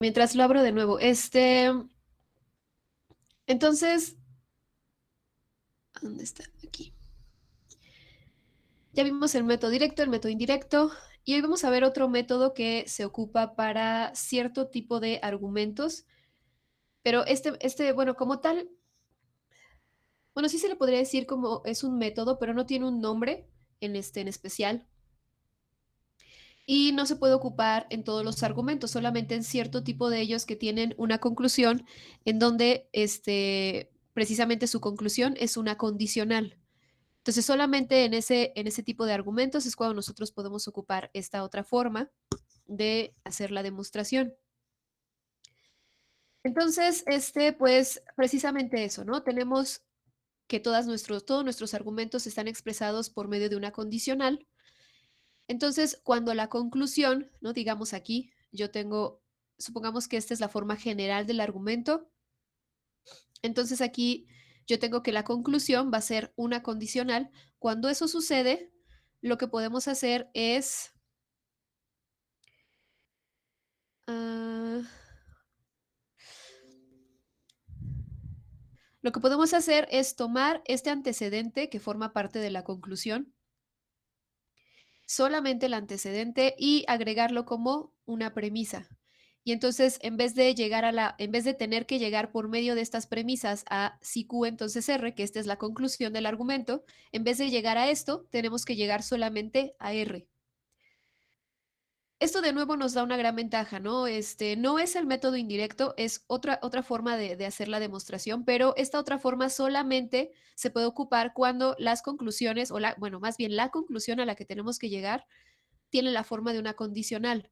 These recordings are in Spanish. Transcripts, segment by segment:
Mientras lo abro de nuevo. Entonces, ¿dónde está? Aquí. Ya vimos el método directo, el método indirecto, y hoy vamos a ver otro método que se ocupa para cierto tipo de argumentos, pero bueno, como tal, bueno, sí se le podría decir como es un método, pero no tiene un nombre en especial, y no se puede ocupar en todos los argumentos, solamente en cierto tipo de ellos que tienen una conclusión en donde, precisamente su conclusión es una condicional. Entonces, solamente en ese tipo de argumentos es cuando nosotros podemos ocupar esta otra forma de hacer la demostración. Entonces, pues, precisamente eso, ¿no? Tenemos que todos nuestros argumentos están expresados por medio de una condicional. Entonces, cuando la conclusión, ¿no? Digamos aquí, supongamos que esta es la forma general del argumento. Entonces, aquí yo tengo que la conclusión va a ser una condicional. Cuando eso sucede, lo que podemos hacer es Ah, lo que podemos hacer es tomar este antecedente que forma parte de la conclusión, solamente el antecedente, y agregarlo como una premisa. Y entonces, en vez de tener que llegar por medio de estas premisas a si Q entonces R, que esta es la conclusión del argumento, en vez de llegar a esto, tenemos que llegar solamente a R. Esto de nuevo nos da una gran ventaja, ¿no? No es el método indirecto, es otra forma de hacer la demostración, pero esta otra forma solamente se puede ocupar cuando las conclusiones, bueno, más bien la conclusión a la que tenemos que llegar, tiene la forma de una condicional.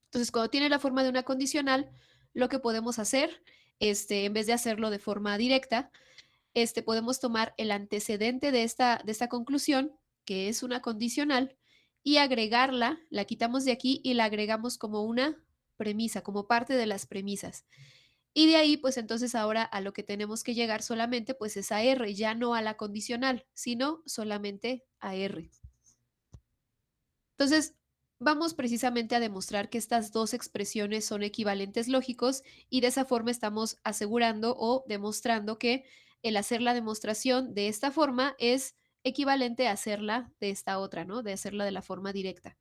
Entonces, cuando tiene la forma de una condicional, lo que podemos hacer, en vez de hacerlo de forma directa, podemos tomar el antecedente de esta conclusión, que es una condicional, y agregarla, la quitamos de aquí y la agregamos como una premisa, como parte de las premisas. Y de ahí, pues entonces ahora a lo que tenemos que llegar solamente, pues es a R, ya no a la condicional, sino solamente a R. Entonces, vamos precisamente a demostrar que estas dos expresiones son equivalentes lógicos y de esa forma estamos asegurando o demostrando que el hacer la demostración de esta forma es equivalente a hacerla de esta otra, ¿no? De hacerla de la forma directa.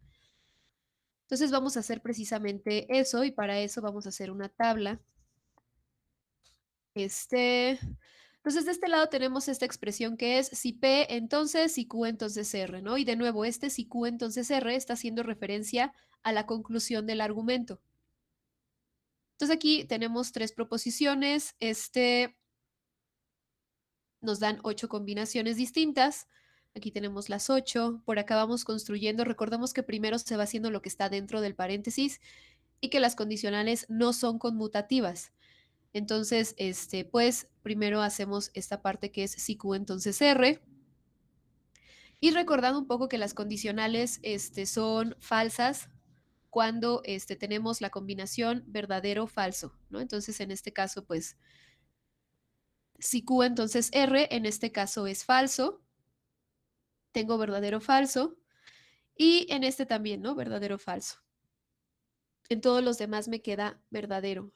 Entonces vamos a hacer precisamente eso y para eso vamos a hacer una tabla. Entonces de este lado tenemos esta expresión que es si P entonces, si Q entonces R, ¿no? Y de nuevo, si Q entonces R está haciendo referencia a la conclusión del argumento. Entonces aquí tenemos tres proposiciones, nos dan 8 combinaciones distintas. Aquí tenemos las 8, por acá vamos construyendo. Recordemos que primero se va haciendo lo que está dentro del paréntesis y que las condicionales no son conmutativas. Entonces, pues primero hacemos esta parte que es si Q entonces R. Y recordando un poco que las condicionales son falsas cuando tenemos la combinación verdadero-falso, ¿no? Entonces, en este caso, pues, si Q entonces R, en este caso es falso, tengo verdadero-falso, y en este también, ¿no? Verdadero-falso. En todos los demás me queda verdadero.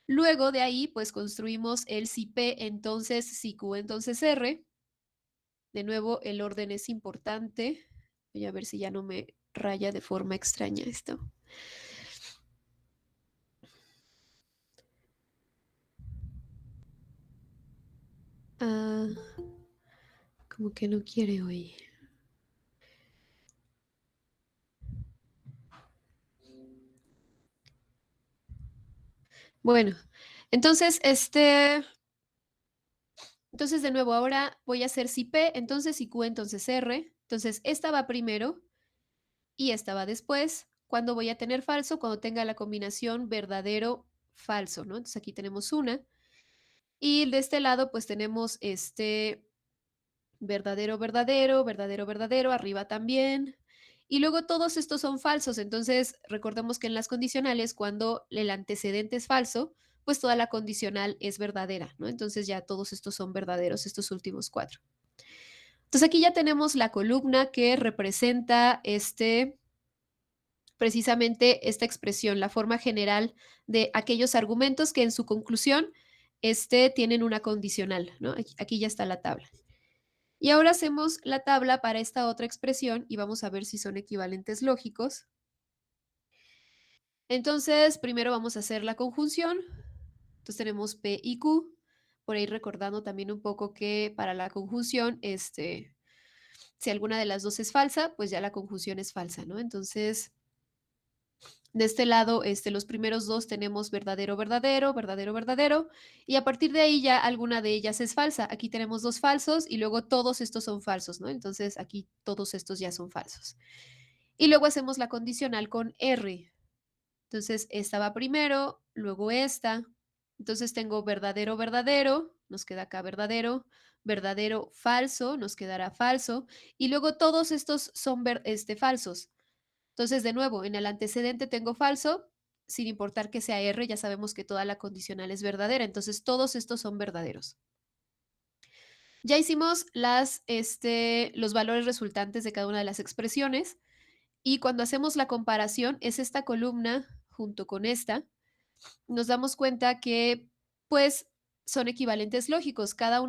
Luego de ahí, pues construimos el si P entonces, si Q entonces R. De nuevo, el orden es importante. Voy a ver si ya no me raya de forma extraña esto. Ah, como que no quiere hoy. Bueno, entonces, entonces de nuevo, ahora voy a hacer si P, entonces si Q, entonces R. Entonces, esta va primero y esta va después. ¿Cuándo voy a tener falso? Cuando tenga la combinación verdadero-falso, ¿no? Entonces aquí tenemos una. Y de este lado, pues tenemos verdadero, verdadero, verdadero, verdadero, arriba también. Y luego todos estos son falsos. Entonces, recordemos que en las condicionales, cuando el antecedente es falso, pues toda la condicional es verdadera, ¿no? Entonces ya todos estos son verdaderos, estos últimos 4. Entonces aquí ya tenemos la columna que representa precisamente esta expresión, la forma general de aquellos argumentos que en su conclusión tienen una condicional, ¿no? Aquí ya está la tabla. Y ahora hacemos la tabla para esta otra expresión y vamos a ver si son equivalentes lógicos. Entonces, primero vamos a hacer la conjunción. Entonces tenemos P y Q. Por ahí recordando también un poco que para la conjunción, si alguna de las dos es falsa, pues ya la conjunción es falsa, ¿no? Entonces, de este lado, los primeros dos tenemos verdadero, verdadero, verdadero, verdadero, y a partir de ahí ya alguna de ellas es falsa. Aquí tenemos dos falsos y luego todos estos son falsos, ¿no? Entonces aquí todos estos ya son falsos. Y luego hacemos la condicional con R. Entonces esta va primero, luego esta. Entonces tengo verdadero, verdadero, nos queda acá verdadero, verdadero, falso, nos quedará falso, y luego todos estos son falsos. Entonces, de nuevo, en el antecedente tengo falso, sin importar que sea R, ya sabemos que toda la condicional es verdadera, entonces todos estos son verdaderos. Ya hicimos los valores resultantes de cada una de las expresiones y cuando hacemos la comparación es esta columna junto con esta, nos damos cuenta que pues son equivalentes lógicos. Para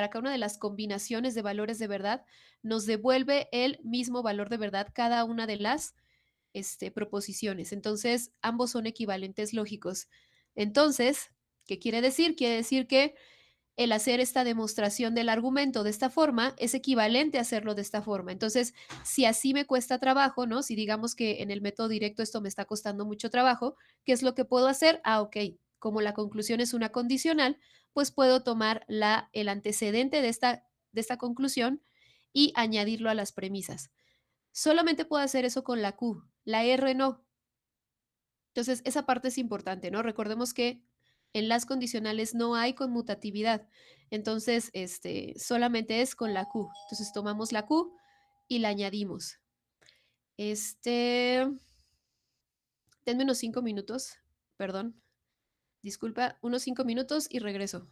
cada una de las combinaciones de valores de verdad nos devuelve el mismo valor de verdad cada una de las proposiciones. Entonces, ambos son equivalentes lógicos. Entonces, ¿qué quiere decir? Quiere decir que el hacer esta demostración del argumento de esta forma es equivalente a hacerlo de esta forma. Entonces, si así me cuesta trabajo, ¿no? Si digamos que en el método directo esto me está costando mucho trabajo, ¿qué es lo que puedo hacer? Ok, como la conclusión es una condicional, pues puedo tomar el antecedente de esta conclusión y añadirlo a las premisas. Solamente puedo hacer eso con la Q, la R no. Entonces, esa parte es importante, ¿no? Recordemos que en las condicionales no hay conmutatividad. Entonces, solamente es con la Q. Entonces, tomamos la Q y la añadimos. Denme unos 5 minutos, perdón, disculpa, unos 5 minutos y regreso.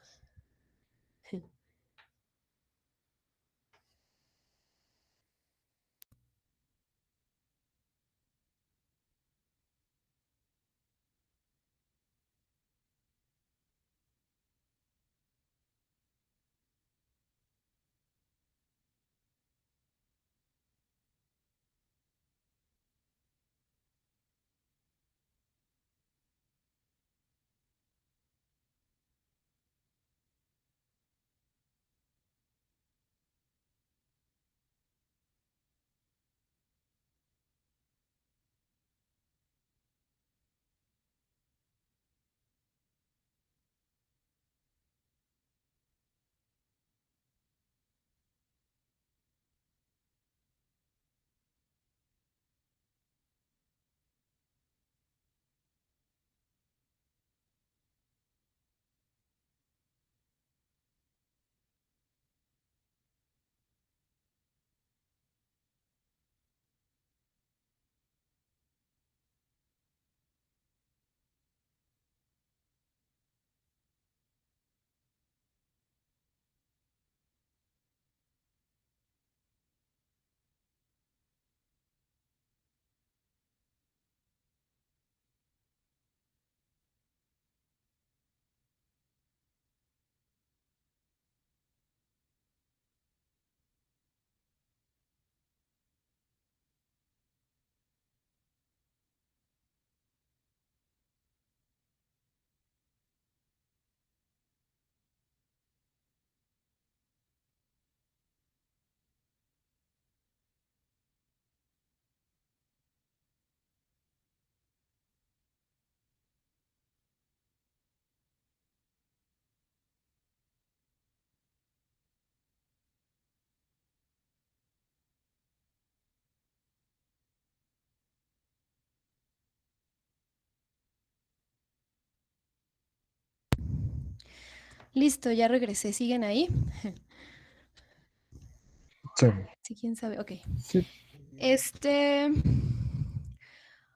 Listo, ya regresé. ¿Siguen ahí? Sí. Sí, quién sabe. Ok. Sí.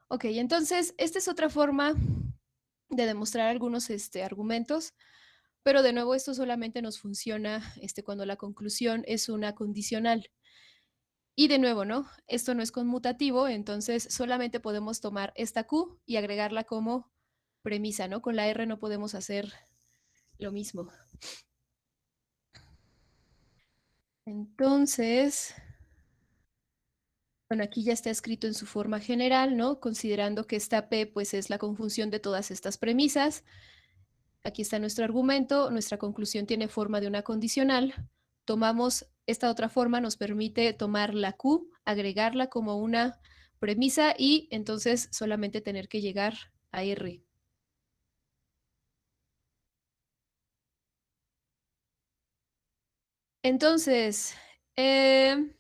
Ok, entonces, esta es otra forma de demostrar algunos argumentos, pero de nuevo esto solamente nos funciona cuando la conclusión es una condicional. Y de nuevo, ¿no? Esto no es conmutativo, entonces solamente podemos tomar esta Q y agregarla como premisa, ¿no? Con la R no podemos hacer lo mismo. Entonces, bueno, aquí ya está escrito en su forma general, ¿no? Considerando que esta P pues es la conjunción de todas estas premisas. Aquí está nuestro argumento, nuestra conclusión tiene forma de una condicional. Tomamos esta otra forma, nos permite tomar la Q, agregarla como una premisa y entonces solamente tener que llegar a R. Entonces, este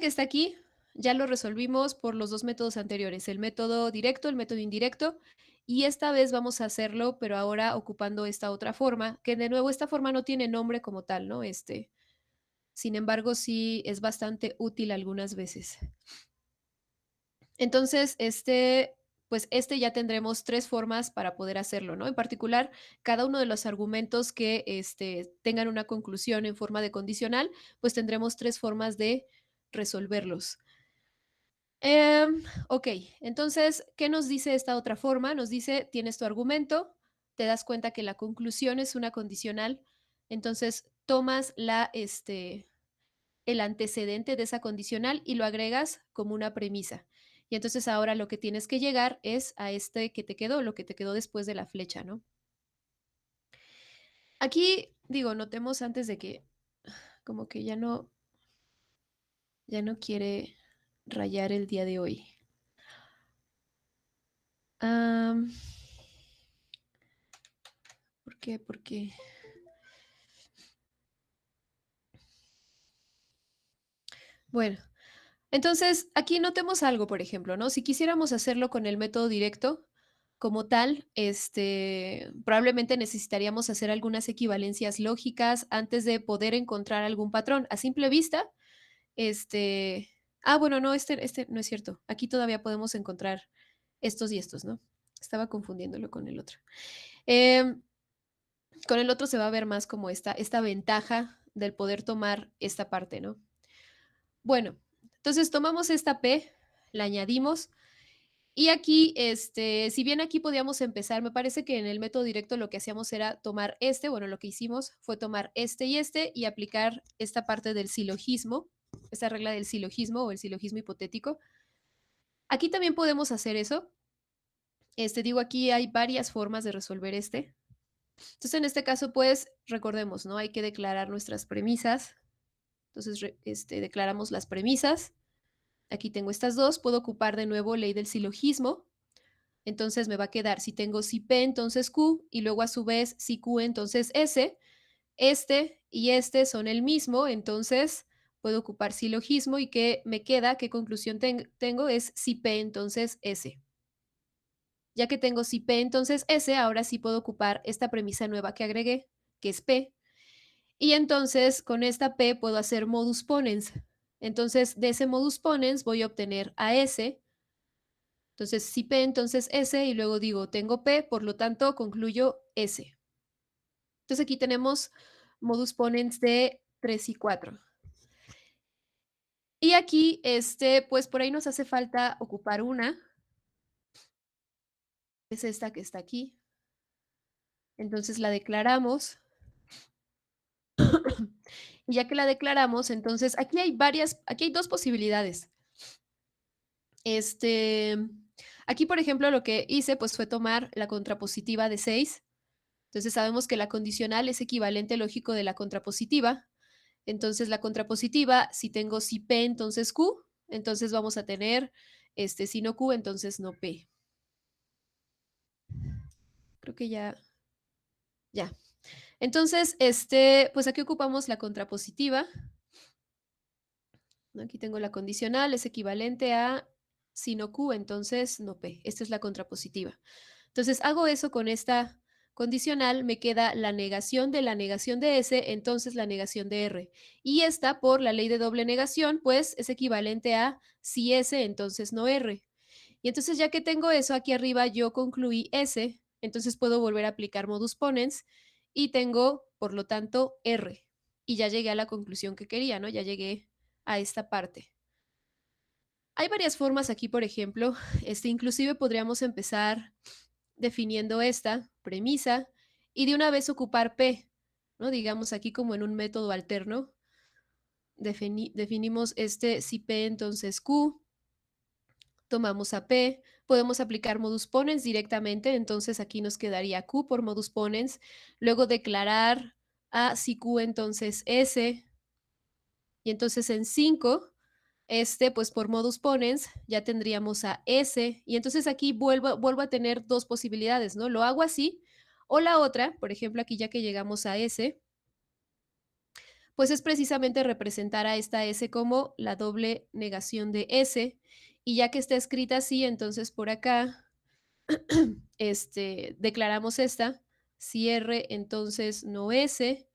que está aquí ya lo resolvimos por los dos métodos anteriores, el método directo, el método indirecto, y esta vez vamos a hacerlo, pero ahora ocupando esta otra forma, que de nuevo esta forma no tiene nombre como tal, ¿no? Sin embargo, sí es bastante útil algunas veces. Entonces, pues ya tendremos tres formas para poder hacerlo, ¿no? En particular, cada uno de los argumentos que tengan una conclusión en forma de condicional, pues tendremos tres formas de resolverlos. Ok, entonces, ¿qué nos dice esta otra forma? Nos dice, tienes tu argumento, te das cuenta que la conclusión es una condicional, entonces tomas el antecedente de esa condicional y lo agregas como una premisa. Y entonces ahora lo que tienes que llegar es a este que te quedó, lo que te quedó después de la flecha, ¿no? Aquí, digo, notemos antes de que como que ya no quiere rayar el día de hoy. Am, ¿Por qué? Porque, bueno, entonces, aquí notemos algo, por ejemplo, ¿no? Si quisiéramos hacerlo con el método directo, como tal, probablemente necesitaríamos hacer algunas equivalencias lógicas antes de poder encontrar algún patrón. A simple vista, bueno, no, este no es cierto. Aquí todavía podemos encontrar estos y estos, ¿no? Estaba confundiéndolo con el otro. Em, con el otro se va a ver más como esta ventaja del poder tomar esta parte, ¿no? Bueno, entonces tomamos esta P, la añadimos y aquí, si bien aquí podíamos empezar, me parece que en el método directo lo que hacíamos era tomar bueno, lo que hicimos fue tomar y aplicar esta parte del silogismo, esta regla del silogismo o el silogismo hipotético. Aquí también podemos hacer eso. Digo, aquí hay varias formas de resolver Entonces, en este caso, pues, recordemos, ¿no? Hay que declarar nuestras premisas. Entonces, declaramos las premisas. Aquí tengo estas dos. Puedo ocupar de nuevo ley del silogismo. Entonces me va a quedar, si tengo si P, entonces Q, y luego a su vez si Q, entonces S. Y este son el mismo, entonces puedo ocupar silogismo y ¿qué me queda? ¿Qué conclusión tengo? Es si P, entonces S. Ya que tengo si P, entonces S, ahora sí puedo ocupar esta premisa nueva que agregué, que es P. Y entonces con esta P puedo hacer modus ponens. Entonces de ese modus ponens voy a obtener a S. Entonces, si P, entonces S, y luego digo, tengo P, por lo tanto, concluyo S. Entonces, aquí tenemos modus ponens de 3 y 4. Y aquí, pues por ahí nos hace falta ocupar una, es esta que está aquí. Entonces la declaramos. Y ya que la declaramos, entonces aquí hay dos posibilidades. Este, Aquí, por ejemplo, lo que hice, pues fue tomar la contrapositiva de 6. Entonces sabemos que la condicional es equivalente lógico de la contrapositiva. Entonces, la contrapositiva, si tengo si P, entonces Q, entonces vamos a tener, si no Q, entonces no P. Creo que ya. Entonces, pues aquí ocupamos la contrapositiva. ¿No? Aquí tengo la condicional, es equivalente a si no Q, entonces no P. Esta es la contrapositiva. Entonces, hago eso con esta condicional, me queda la negación de S, entonces la negación de R. Y esta, por la ley de doble negación, pues es equivalente a si S, entonces no R. Y entonces, ya que tengo eso, aquí arriba yo concluí S, entonces puedo volver a aplicar modus ponens y tengo, por lo tanto, R. Y ya llegué a la conclusión que quería, ¿no? Ya llegué a esta parte. Hay varias formas aquí, por ejemplo, inclusive podríamos empezar definiendo esta premisa y de una vez ocupar P, ¿no? Digamos aquí como en un método alterno, definimos si P entonces Q, tomamos a P, podemos aplicar modus ponens directamente, entonces aquí nos quedaría Q por modus ponens, luego declarar a si Q entonces S, y entonces en 5 pues por modus ponens ya tendríamos a S, y entonces aquí vuelvo a tener dos posibilidades, ¿no? Lo hago así, o la otra, por ejemplo, aquí ya que llegamos a S, pues es precisamente representar a esta S como la doble negación de S, y ya que está escrita así, entonces por acá declaramos esta, si R entonces no S,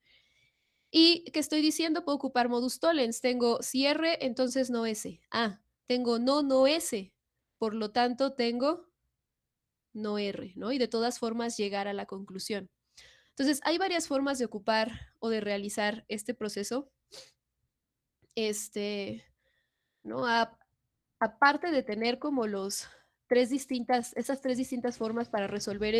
¿y qué estoy diciendo? Puedo ocupar modus tollens. Tengo si R, entonces no S. Ah, tengo no S. Por lo tanto, tengo no R, ¿no? Y de todas formas llegar a la conclusión. Entonces, hay varias formas de ocupar o de realizar este proceso. Este, ¿no? Aparte de tener como esas tres distintas formas para resolver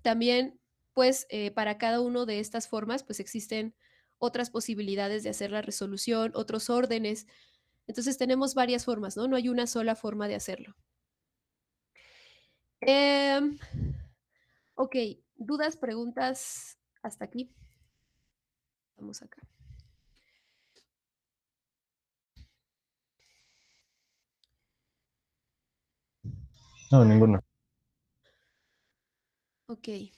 también, pues, para cada uno de estas formas, pues, existen otras posibilidades de hacer la resolución, otros órdenes. Entonces, tenemos varias formas, ¿no? No hay una sola forma de hacerlo. Em, okey, dudas, preguntas hasta aquí. Vamos acá. No, ninguno. Okey.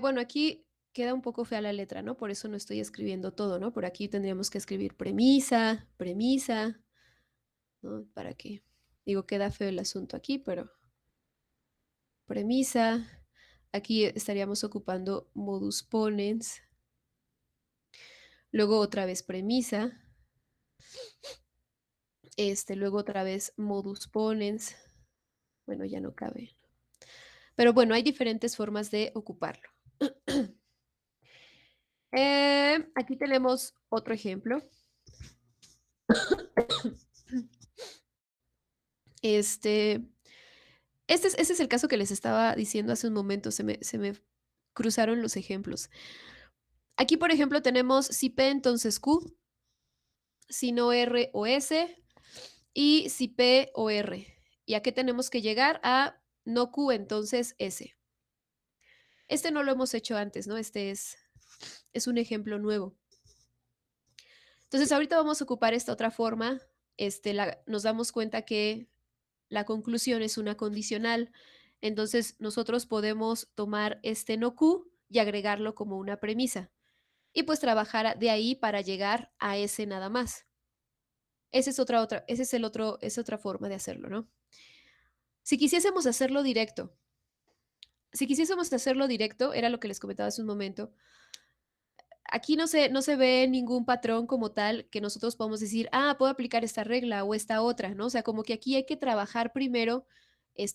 Bueno, aquí queda un poco fea la letra, ¿no? Por eso no estoy escribiendo todo, ¿no? Por aquí tendríamos que escribir premisa, premisa, ¿no? Para que digo, queda feo el asunto aquí, pero premisa. Aquí estaríamos ocupando modus ponens. Luego otra vez premisa. Luego otra vez modus ponens. Bueno, ya no cabe. Pero bueno, hay diferentes formas de ocuparlo. Aquí tenemos otro ejemplo. Este, ese es el caso que les estaba diciendo hace un momento. Se me cruzaron los ejemplos. Aquí, por ejemplo, tenemos si P, entonces Q, si no R o S, y si P o R. ¿Y a qué tenemos que llegar? A no Q, entonces S. No lo hemos hecho antes, ¿no? Es un ejemplo nuevo. Entonces, ahorita vamos a ocupar esta otra forma. Nos damos cuenta que la conclusión es una condicional. Entonces, nosotros podemos tomar este no Q y agregarlo como una premisa. Y pues trabajar de ahí para llegar a ese nada más. Ese es es otra forma de hacerlo, ¿no? Si quisiésemos hacerlo directo, era lo que les comentaba hace un momento. Aquí no se ve ningún patrón como tal que nosotros podamos decir, ah, puedo aplicar esta regla o esta otra, ¿no? O sea, como que aquí hay que trabajar primero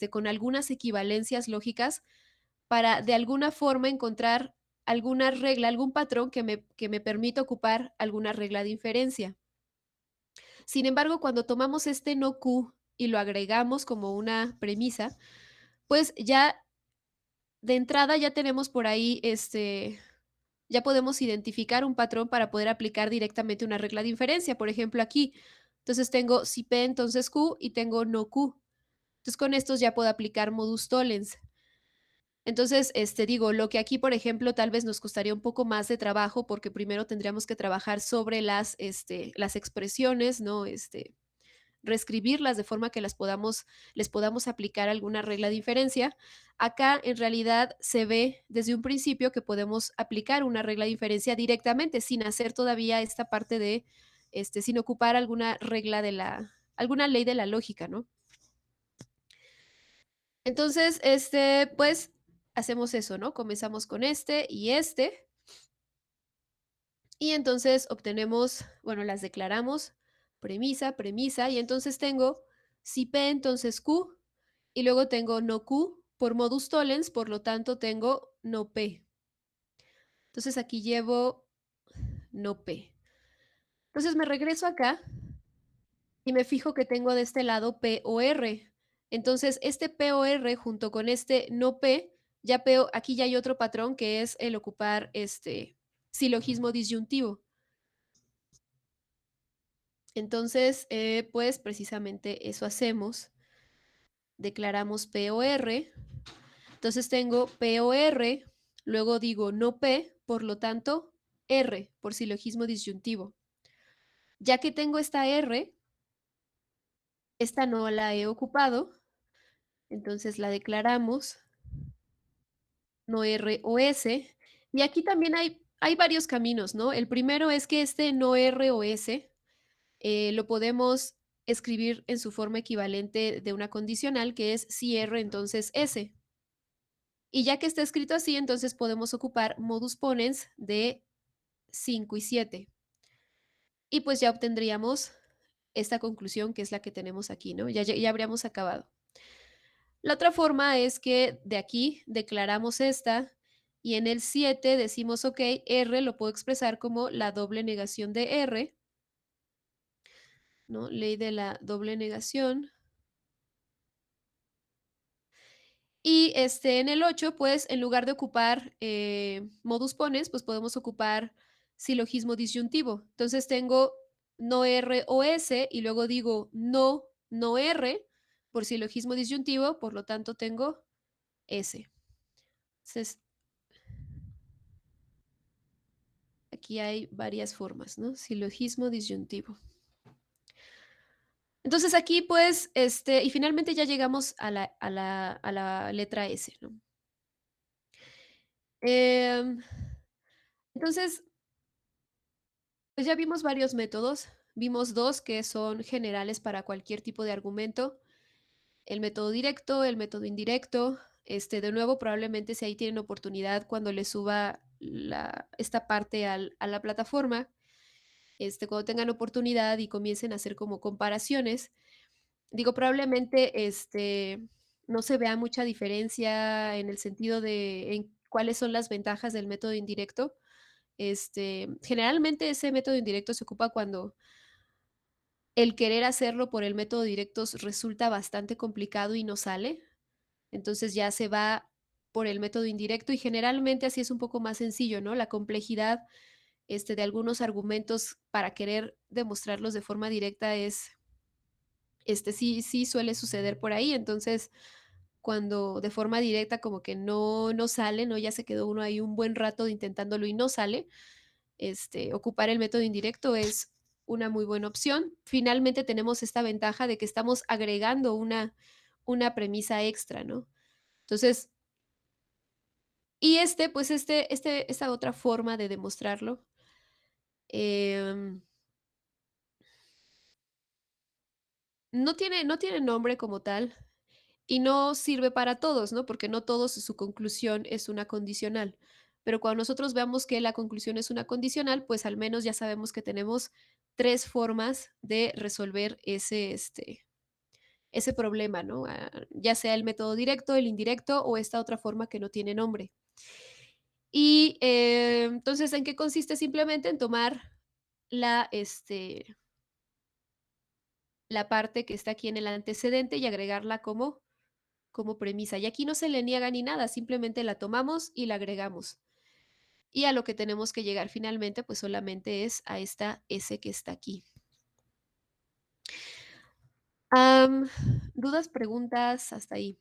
con algunas equivalencias lógicas para de alguna forma encontrar alguna regla, algún patrón que me permita ocupar alguna regla de inferencia. Sin embargo, cuando tomamos este no Q y lo agregamos como una premisa, pues ya de entrada ya tenemos por ahí, ya podemos identificar un patrón para poder aplicar directamente una regla de inferencia. Por ejemplo, aquí, entonces tengo si P, entonces Q y tengo no Q. Entonces con estos ya puedo aplicar modus tollens. Entonces, digo, lo que aquí, por ejemplo, tal vez nos costaría un poco más de trabajo porque primero tendríamos que trabajar sobre las expresiones, ¿no? Reescribirlas de forma que les podamos aplicar alguna regla de inferencia. Acá en realidad se ve desde un principio que podemos aplicar una regla de inferencia directamente sin hacer todavía esta parte sin ocupar alguna alguna ley de la lógica, ¿no? Entonces, pues hacemos eso, ¿no? Comenzamos con y entonces obtenemos, bueno, las declaramos, premisa, premisa, y entonces tengo si P, entonces Q, y luego tengo no Q por modus tollens, por lo tanto tengo no P. Entonces aquí llevo no P. Entonces me regreso acá y me fijo que tengo de este lado P o R. Entonces, este P o R junto con este no P, ya veo, aquí ya hay otro patrón que es el ocupar este silogismo disyuntivo. Entonces, pues precisamente eso hacemos. Declaramos P o R. Entonces tengo P o R, luego digo no P, por lo tanto, R por silogismo disyuntivo. Ya que tengo esta R, esta no la he ocupado, entonces la declaramos no R o S. Y aquí también hay varios caminos, ¿no? El primero es que este no R o S lo podemos escribir en su forma equivalente de una condicional, que es si R, entonces S. Y ya que está escrito así, entonces podemos ocupar modus ponens de 5 y 7. Y pues ya obtendríamos esta conclusión que es la que tenemos aquí, ¿no? Ya habríamos acabado. La otra forma es que de aquí declaramos esta y en el 7 decimos, ok, R lo puedo expresar como la doble negación de R, ¿no? Ley de la doble negación. Y en el 8, pues en lugar de ocupar modus ponens, pues podemos ocupar silogismo disyuntivo. Entonces tengo no R o S y luego digo no R por silogismo disyuntivo, por lo tanto tengo S. Entonces, aquí hay varias formas, ¿no? Silogismo disyuntivo. Entonces aquí, pues, y finalmente ya llegamos a la letra S, ¿no? Em, entonces, pues ya vimos varios métodos. Vimos dos que son generales para cualquier tipo de argumento. El método directo, el método indirecto. De nuevo, probablemente si ahí tienen oportunidad cuando les suba esta parte a la plataforma, cuando tengan oportunidad y comiencen a hacer como comparaciones, digo, probablemente no se vea mucha diferencia en el sentido de en cuáles son las ventajas del método indirecto. Generalmente ese método indirecto se ocupa cuando el querer hacerlo por el método directo resulta bastante complicado y no sale. Entonces ya se va por el método indirecto y generalmente así es un poco más sencillo, ¿no? La complejidad de algunos argumentos para querer demostrarlos de forma directa sí suele suceder por ahí. Entonces, cuando de forma directa como que no sale, ¿no? Ya se quedó uno ahí un buen rato intentándolo y no sale, ocupar el método indirecto es una muy buena opción. Finalmente tenemos esta ventaja de que estamos agregando una premisa extra, ¿no? Entonces, y pues esta otra forma de demostrarlo, em, no tiene nombre como tal y no sirve para todos, ¿no? Porque no todos su conclusión es una condicional. Pero cuando nosotros veamos que la conclusión es una condicional, pues al menos ya sabemos que tenemos tres formas de resolver ese problema, ¿no? Ya sea el método directo, el indirecto o esta otra forma que no tiene nombre. Y entonces, ¿en qué consiste? Simplemente en tomar la, la parte que está aquí en el antecedente y agregarla como premisa. Y aquí no se le niega ni nada, simplemente la tomamos y la agregamos. Y a lo que tenemos que llegar finalmente, pues solamente es a esta S que está aquí. ¿Dudas, preguntas? Hasta ahí.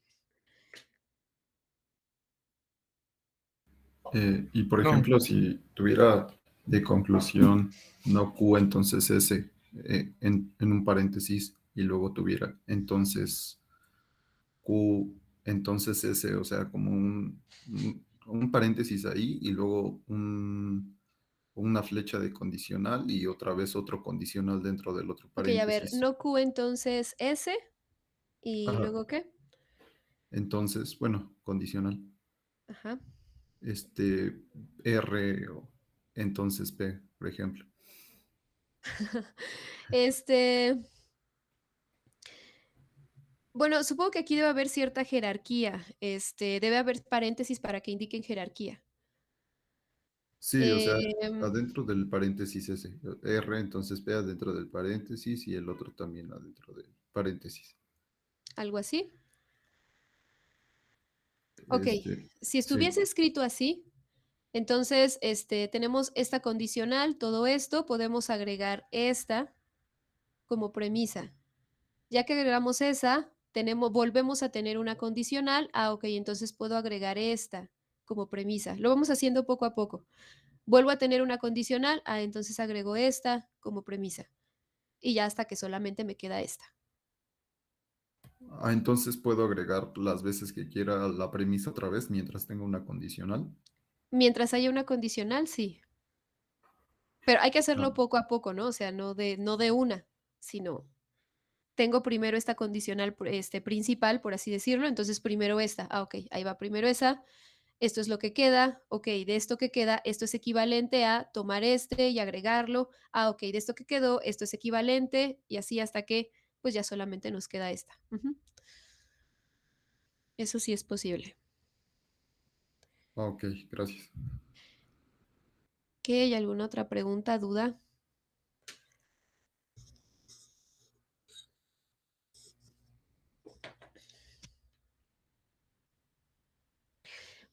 Y por No, ejemplo, si tuviera de conclusión no Q, entonces S en un paréntesis y luego tuviera entonces Q, entonces S, o sea, como un paréntesis ahí y luego una flecha de condicional y otra vez otro condicional dentro del otro Ok, a ver, paréntesis. no Q entonces S y Ajá. luego ¿qué? Entonces, bueno, condicional. Ajá. Este R o entonces P, por ejemplo. Este, bueno, supongo que aquí debe haber cierta jerarquía. Debe haber paréntesis para que indiquen jerarquía. Sí, o sea, Em, adentro del paréntesis ese. R, entonces P adentro del paréntesis y el otro también adentro del paréntesis. algo así. Ok, Este, si sí. estuviese escrito así, entonces tenemos esta condicional, todo esto, podemos agregar esta como premisa. Ya que agregamos esa, volvemos a tener una condicional. Ah, ok, entonces puedo agregar esta como premisa. Lo vamos haciendo poco a poco. Vuelvo a tener una condicional. Ah, entonces agrego esta como premisa. Y ya hasta que solamente me queda esta. Ah, entonces puedo agregar las veces que quiera la premisa otra vez mientras tenga una condicional. Mientras haya una condicional, sí. Pero hay que Ah, hacerlo poco a poco, ¿no? O sea, no de una, sino tengo primero esta condicional principal, por así decirlo. Entonces primero esta. Ah, ok, ahí va primero esa. Esto es lo que queda, ok, de esto que queda, esto es equivalente a tomar este y agregarlo, ah, ok, de esto que quedó, esto es equivalente y así hasta que pues ya solamente nos queda esta. Ujú. Eso sí es posible. ok, gracias. ¿Qué? ¿Hay alguna otra pregunta, duda?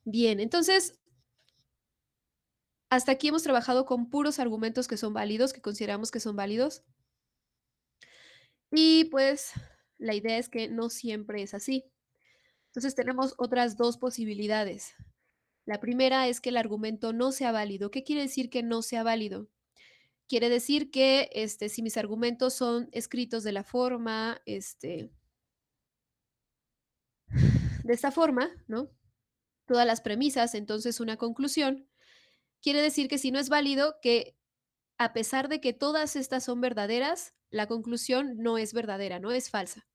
Bien, entonces, hasta aquí hemos trabajado con puros argumentos que son válidos, que consideramos que son válidos. Y pues la idea es que no siempre es así. Entonces tenemos otras dos posibilidades. La primera es que el argumento no sea válido. ¿Qué quiere decir que no sea válido? Quiere decir que si mis argumentos son escritos de la forma, de esta forma, ¿no? Todas las premisas, entonces una conclusión. Quiere decir que si no es válido, que a pesar de que todas estas son verdaderas, la conclusión no es verdadera, no es falsa.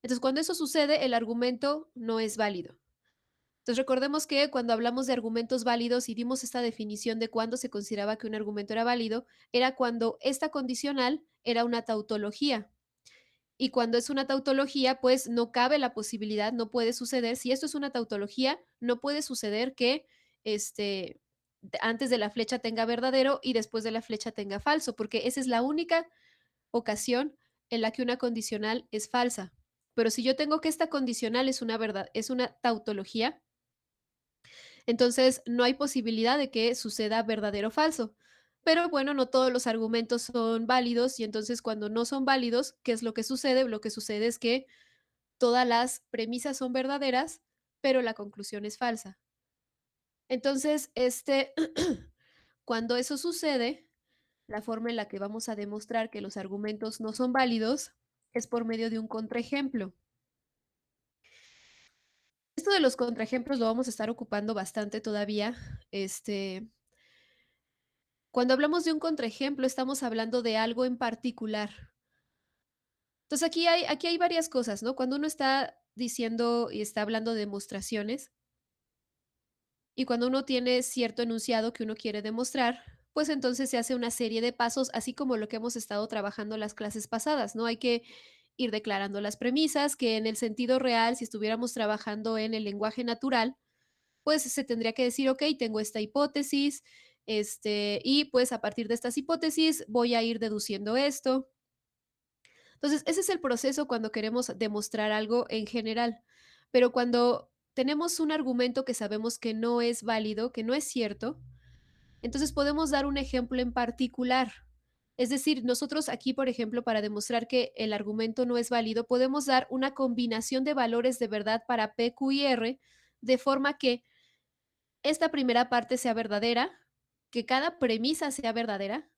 Entonces, cuando eso sucede, el argumento no es válido. Entonces, recordemos que cuando hablamos de argumentos válidos y dimos esta definición de cuándo se consideraba que un argumento era válido, era cuando esta condicional era una tautología. Y cuando es una tautología, pues no cabe la posibilidad, no puede suceder. Si esto es una tautología, no puede suceder que antes de la flecha tenga verdadero y después de la flecha tenga falso, porque esa es la única ocasión en la que una condicional es falsa. Pero si yo tengo que esta condicional es una verdad, es una tautología, entonces no hay posibilidad de que suceda verdadero o falso. Pero bueno, no todos los argumentos son válidos y entonces cuando no son válidos, ¿qué es lo que sucede? Lo que sucede es que todas las premisas son verdaderas, pero la conclusión es falsa. Entonces, cuando eso sucede, la forma en la que vamos a demostrar que los argumentos no son válidos es por medio de un contraejemplo. Esto de los contraejemplos lo vamos a estar ocupando bastante todavía. Cuando hablamos de un contraejemplo, estamos hablando de algo en particular. Entonces, aquí hay varias cosas, ¿no? Cuando uno está diciendo y está hablando de demostraciones, y cuando uno tiene cierto enunciado que uno quiere demostrar, pues entonces se hace una serie de pasos, así como lo que hemos estado trabajando las clases pasadas, ¿no? Hay que ir declarando las premisas, que en el sentido real, si estuviéramos trabajando en el lenguaje natural, pues se tendría que decir, ok, tengo esta hipótesis, y pues a partir de estas hipótesis voy a ir deduciendo esto. Entonces, ese es el proceso cuando queremos demostrar algo en general, pero cuando tenemos un argumento que sabemos que no es válido, que no es cierto, entonces podemos dar un ejemplo en particular. Es decir, nosotros aquí, por ejemplo, para demostrar que el argumento no es válido, podemos dar una combinación de valores de verdad para P, Q y R, de forma que esta primera parte sea verdadera, que cada premisa sea verdadera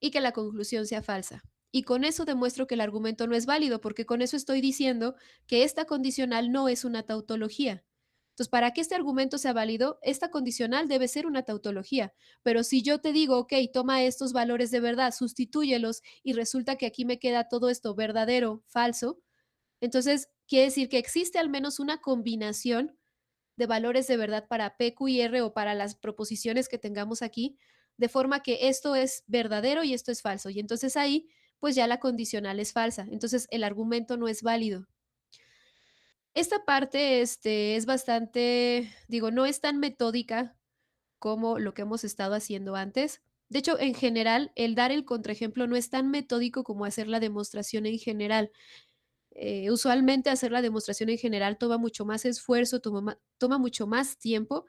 y que la conclusión sea falsa. Y con eso demuestro que el argumento no es válido, porque con eso estoy diciendo que esta condicional no es una tautología. Entonces, para que este argumento sea válido, esta condicional debe ser una tautología. Pero si yo te digo, ok, toma estos valores de verdad, sustitúyelos y resulta que aquí me queda todo esto verdadero, falso, entonces quiere decir que existe al menos una combinación de valores de verdad para P, Q y R o para las proposiciones que tengamos aquí, de forma que esto es verdadero y esto es falso. Y entonces ahí, pues ya la condicional es falsa. Entonces el argumento no es válido. Esta parte es bastante, digo, no es tan metódica como lo que hemos estado haciendo antes. De hecho, en general, el dar el contraejemplo no es tan metódico como hacer la demostración en general. Usualmente hacer la demostración en general toma mucho más esfuerzo, toma mucho más tiempo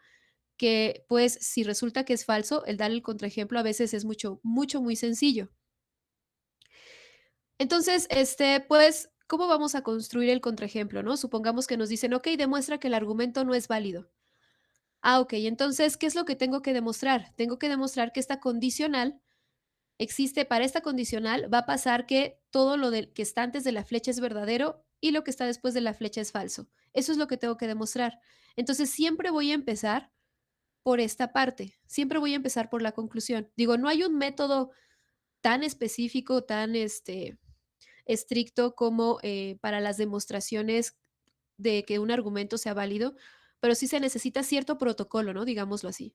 que, pues, si resulta que es falso, el dar el contraejemplo a veces es muy sencillo. Entonces, pues, ¿cómo vamos a construir el contraejemplo, no? Supongamos que nos dicen, ok, demuestra que el argumento no es válido. Ah, ok, entonces, ¿qué es lo que tengo que demostrar? Tengo que demostrar que esta condicional existe, para esta condicional va a pasar que todo que está antes de la flecha es verdadero y lo que está después de la flecha es falso. Eso es lo que tengo que demostrar. Entonces, siempre voy a empezar por esta parte, siempre voy a empezar por la conclusión. Digo, no hay un método tan específico, tan estricto como para las demostraciones de que un argumento sea válido, pero sí se necesita cierto protocolo, ¿no? Digámoslo así.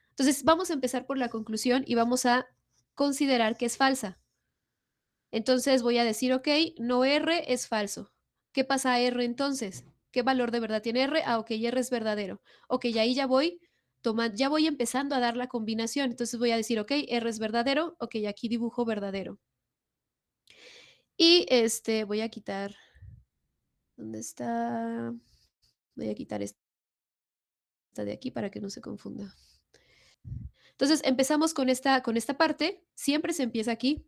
Entonces, vamos a empezar por la conclusión y vamos a considerar que es falsa. Entonces voy a decir, ok, no R es falso. ¿Qué pasa a R entonces? ¿Qué valor de verdad tiene R? Ah, ok, R es verdadero. Ok, ahí ya voy empezando a dar la combinación. Entonces voy a decir, ok, R es verdadero. Ok, aquí dibujo verdadero. Y voy a quitar, ¿dónde está? Voy a quitar esta de aquí para que no se confunda. Entonces empezamos con esta parte. Siempre se empieza aquí.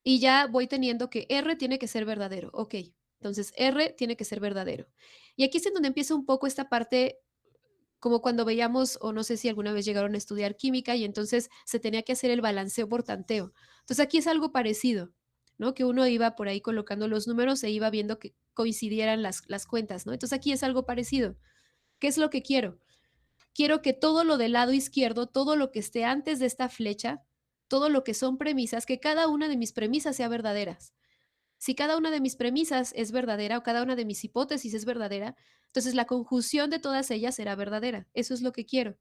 Y ya voy teniendo que R tiene que ser verdadero. Ok, entonces R tiene que ser verdadero. Y aquí es en donde empieza un poco esta parte, como cuando veíamos, o no sé si alguna vez llegaron a estudiar química y entonces se tenía que hacer el balanceo por tanteo. Entonces aquí es algo parecido, ¿no? Que uno iba por ahí colocando los números e iba viendo que coincidieran las cuentas, ¿no? Entonces aquí es algo parecido. ¿Qué es lo que quiero? Quiero que todo lo del lado izquierdo, todo lo que esté antes de esta flecha, todo lo que son premisas, que cada una de mis premisas sea verdaderas. Si cada una de mis premisas es verdadera o cada una de mis hipótesis es verdadera, entonces la conjunción de todas ellas será verdadera. Eso es lo que quiero.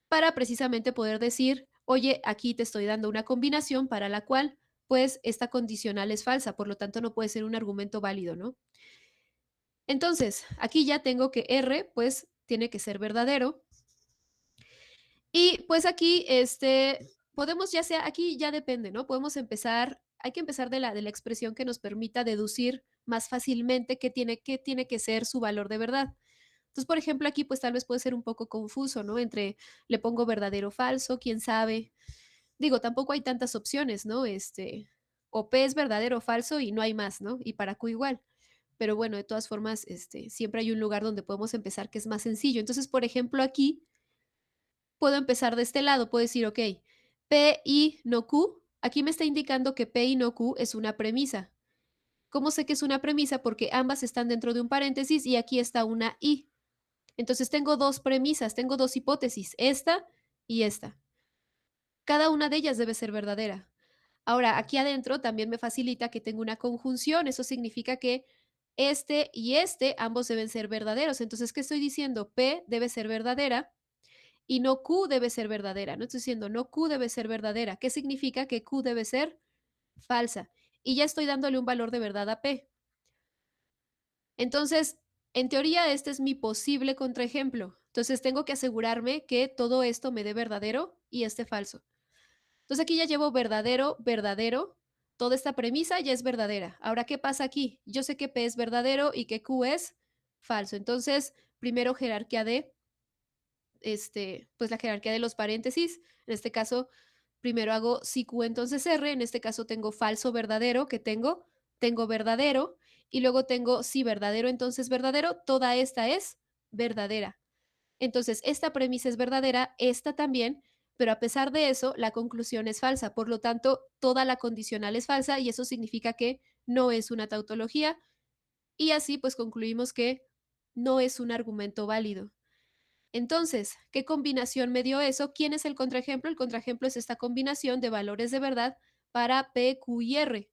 Para precisamente poder decir, oye, aquí te estoy dando una combinación para la cual, pues, esta condicional es falsa, por lo tanto no puede ser un argumento válido, ¿no? Entonces, aquí ya tengo que R, pues, tiene que ser verdadero. Y pues aquí, podemos ya sea, aquí ya depende, ¿no? Podemos empezar, hay que empezar de la expresión que nos permita deducir más fácilmente qué tiene que ser su valor de verdad. Entonces, por ejemplo, aquí pues tal vez puede ser un poco confuso, ¿no? Entre le pongo verdadero o falso, quién sabe. Digo, tampoco hay tantas opciones, ¿no? O P es verdadero o falso y no hay más, ¿no? Y para Q igual. Pero bueno, de todas formas, siempre hay un lugar donde podemos empezar que es más sencillo. Entonces, por ejemplo, aquí puedo empezar de este lado, puedo decir, ok, P y no Q, aquí me está indicando que P y no Q es una premisa. ¿Cómo sé que es una premisa? Porque ambas están dentro de un paréntesis y aquí está una I. Entonces tengo dos premisas, tengo dos hipótesis, esta y esta. Cada una de ellas debe ser verdadera. Ahora, aquí adentro también me facilita que tengo una conjunción, eso significa que este y este ambos deben ser verdaderos. Entonces, ¿qué estoy diciendo? P debe ser verdadera y no Q debe ser verdadera. No estoy diciendo no Q debe ser verdadera. ¿Qué significa que Q debe ser falsa? Y ya estoy dándole un valor de verdad a P. Entonces, en teoría, este es mi posible contraejemplo. Entonces, tengo que asegurarme que todo esto me dé verdadero y este falso. Entonces, aquí ya llevo verdadero, verdadero. Toda esta premisa ya es verdadera. Ahora, ¿qué pasa aquí? Yo sé que P es verdadero y que Q es falso. Entonces, primero jerarquía de pues la jerarquía de los paréntesis. En este caso, primero hago si Q, entonces R. En este caso tengo falso, verdadero, que tengo verdadero, y luego tengo si verdadero, entonces verdadero. Toda esta es verdadera. Entonces, esta premisa es verdadera, esta también, pero a pesar de eso, la conclusión es falsa. Por lo tanto, toda la condicional es falsa y eso significa que no es una tautología y así pues concluimos que no es un argumento válido. Entonces, ¿qué combinación me dio eso? ¿Quién es el contraejemplo? El contraejemplo es esta combinación de valores de verdad para P, Q y R.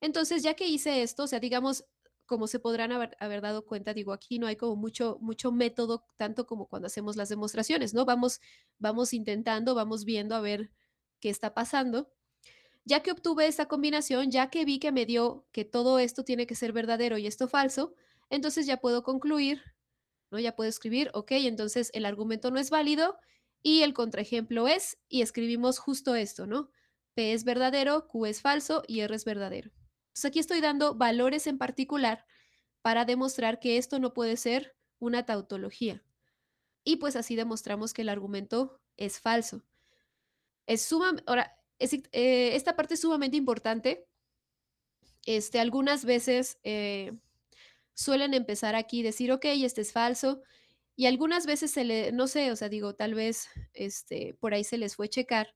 Entonces, ya que hice esto, o sea, digamos, como se podrán haber dado cuenta, digo, aquí no hay como mucho método, tanto como cuando hacemos las demostraciones, ¿no? Vamos intentando, vamos viendo a ver qué está pasando. Ya que obtuve esta combinación, ya que vi que me dio que todo esto tiene que ser verdadero y esto falso, entonces ya puedo concluir ¿no? Ya puedo escribir, ok, entonces el argumento no es válido y el contraejemplo es, y escribimos justo esto, ¿no? P es verdadero, Q es falso y R es verdadero. Entonces aquí estoy dando valores en particular para demostrar que esto no puede ser una tautología. Y pues así demostramos que el argumento es falso. Ahora, esta parte es sumamente importante. Algunas veces suelen empezar aquí, decir, ok, este es falso, y algunas veces no sé, o sea, digo, tal vez por ahí se les fue checar.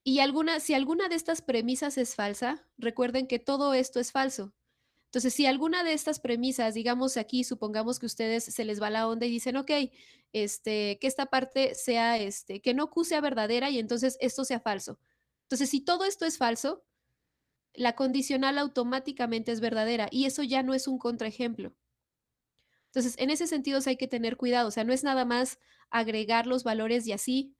Y si alguna de estas premisas es falsa, recuerden que todo esto es falso. Entonces, si alguna de estas premisas, digamos aquí, supongamos que ustedes se les va la onda y dicen, ok, que esta parte sea, que no Q sea verdadera y entonces esto sea falso. Entonces, si todo esto es falso, la condicional automáticamente es verdadera y eso ya no es un contraejemplo. Entonces, en ese sentido sí hay que tener cuidado, o sea, no es nada más agregar los valores y así,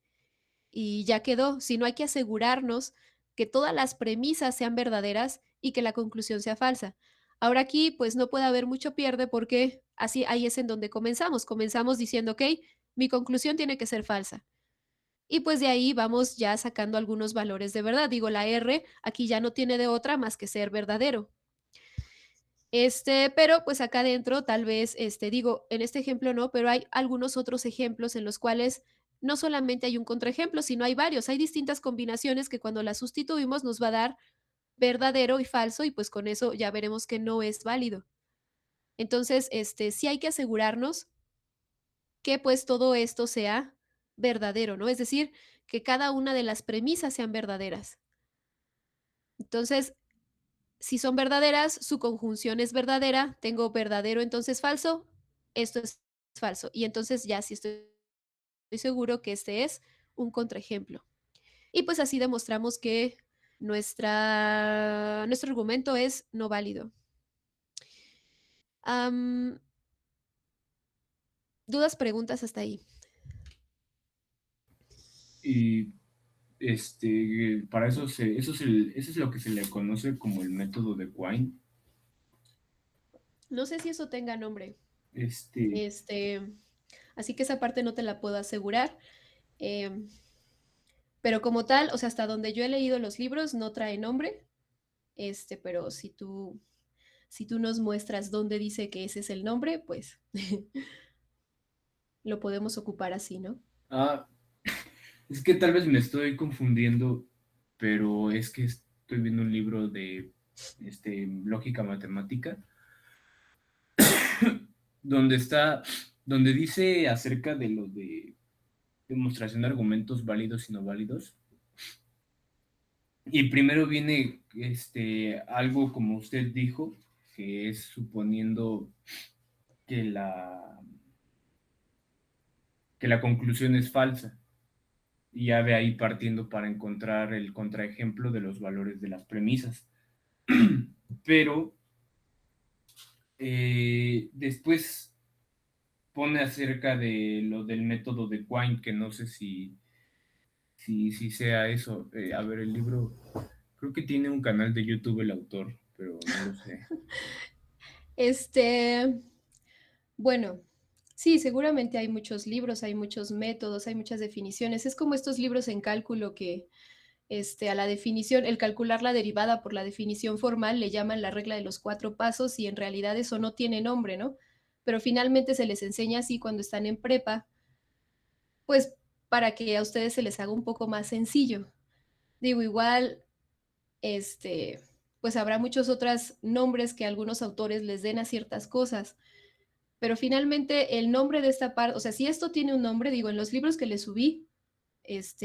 y ya quedó, sino hay que asegurarnos que todas las premisas sean verdaderas y que la conclusión sea falsa. Ahora aquí, pues no puede haber mucho pierde porque así ahí es en donde comenzamos. Comenzamos diciendo, ok, mi conclusión tiene que ser falsa. Y pues de ahí vamos ya sacando algunos valores de verdad. Digo, la R aquí ya no tiene de otra más que ser verdadero. Pero pues acá adentro tal vez, digo, en este ejemplo no, pero hay algunos otros ejemplos en los cuales no solamente hay un contraejemplo, sino hay varios, hay distintas combinaciones que cuando las sustituimos nos va a dar verdadero y falso y pues con eso ya veremos que no es válido. Entonces, sí hay que asegurarnos que pues todo esto sea verdadero, ¿no? Es decir, que cada una de las premisas sean verdaderas. Entonces, si son verdaderas, su conjunción es verdadera, tengo verdadero, entonces falso, esto es falso. Y entonces ya sí estoy seguro que este es un contraejemplo. Y pues así demostramos que nuestro argumento es no válido. ¿Dudas, preguntas hasta ahí? Y para eso eso es lo que se le conoce como el método de Quine. No sé si eso tenga nombre. Este, Así que esa parte no te la puedo asegurar. Em, pero como tal, o sea, hasta donde yo he leído los libros no trae nombre. Pero si tú nos muestras dónde dice que ese es el nombre, pues lo podemos ocupar así, ¿no? ah, es que tal vez me estoy confundiendo, pero es que estoy viendo un libro de lógica matemática donde donde dice acerca de lo de demostración de argumentos válidos y no válidos. Y primero viene algo como usted dijo, que es suponiendo que que la conclusión es falsa. Y ya de ahí partiendo para encontrar el contraejemplo de los valores de las premisas. Pero después pone acerca de lo del método de Quine, que no sé si sea eso. A ver, el libro, creo que tiene un canal de YouTube el autor, pero no lo sé. Bueno, sí, seguramente hay muchos libros, hay muchos métodos, hay muchas definiciones. Es como estos libros en cálculo que a la definición, el calcular la derivada por la definición formal le llaman la regla de los 4 pasos y en realidad eso no tiene nombre, ¿no? Pero finalmente se les enseña así cuando están en prepa, pues para que a ustedes se les haga un poco más sencillo. Digo, igual, este, pues habrá muchos otros nombres que algunos autores les den a ciertas cosas, pero finalmente el nombre de esta parte, o sea, si esto tiene un nombre, digo, en los libros que le subí,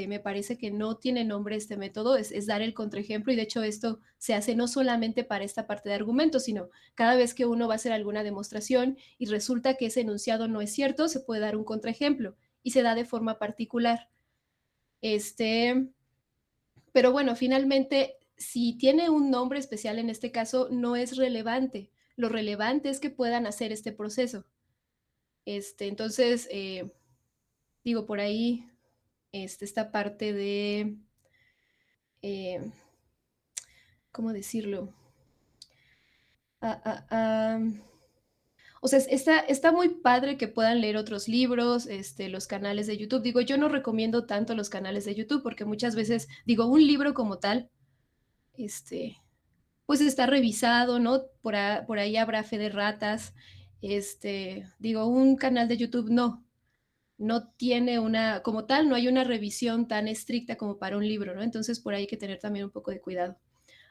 me parece que no tiene nombre este método, es dar el contraejemplo y de hecho esto se hace no solamente para esta parte de argumentos, sino cada vez que uno va a hacer alguna demostración y resulta que ese enunciado no es cierto, se puede dar un contraejemplo y se da de forma particular. Pero bueno, finalmente, si tiene un nombre especial en este caso, no es relevante. Lo relevante es que puedan hacer este proceso. Entonces, digo, por ahí, esta parte de, eh, ¿cómo decirlo? Ah, ah, ah, O sea, está muy padre que puedan leer otros libros, los canales de YouTube. Digo, yo no recomiendo tanto los canales de YouTube porque muchas veces, digo, un libro como tal, este, pues está revisado, ¿no? Por ahí habrá fe de ratas. Digo, un canal de YouTube no tiene una, como tal, no hay una revisión tan estricta como para un libro, ¿no? Entonces por ahí hay que tener también un poco de cuidado.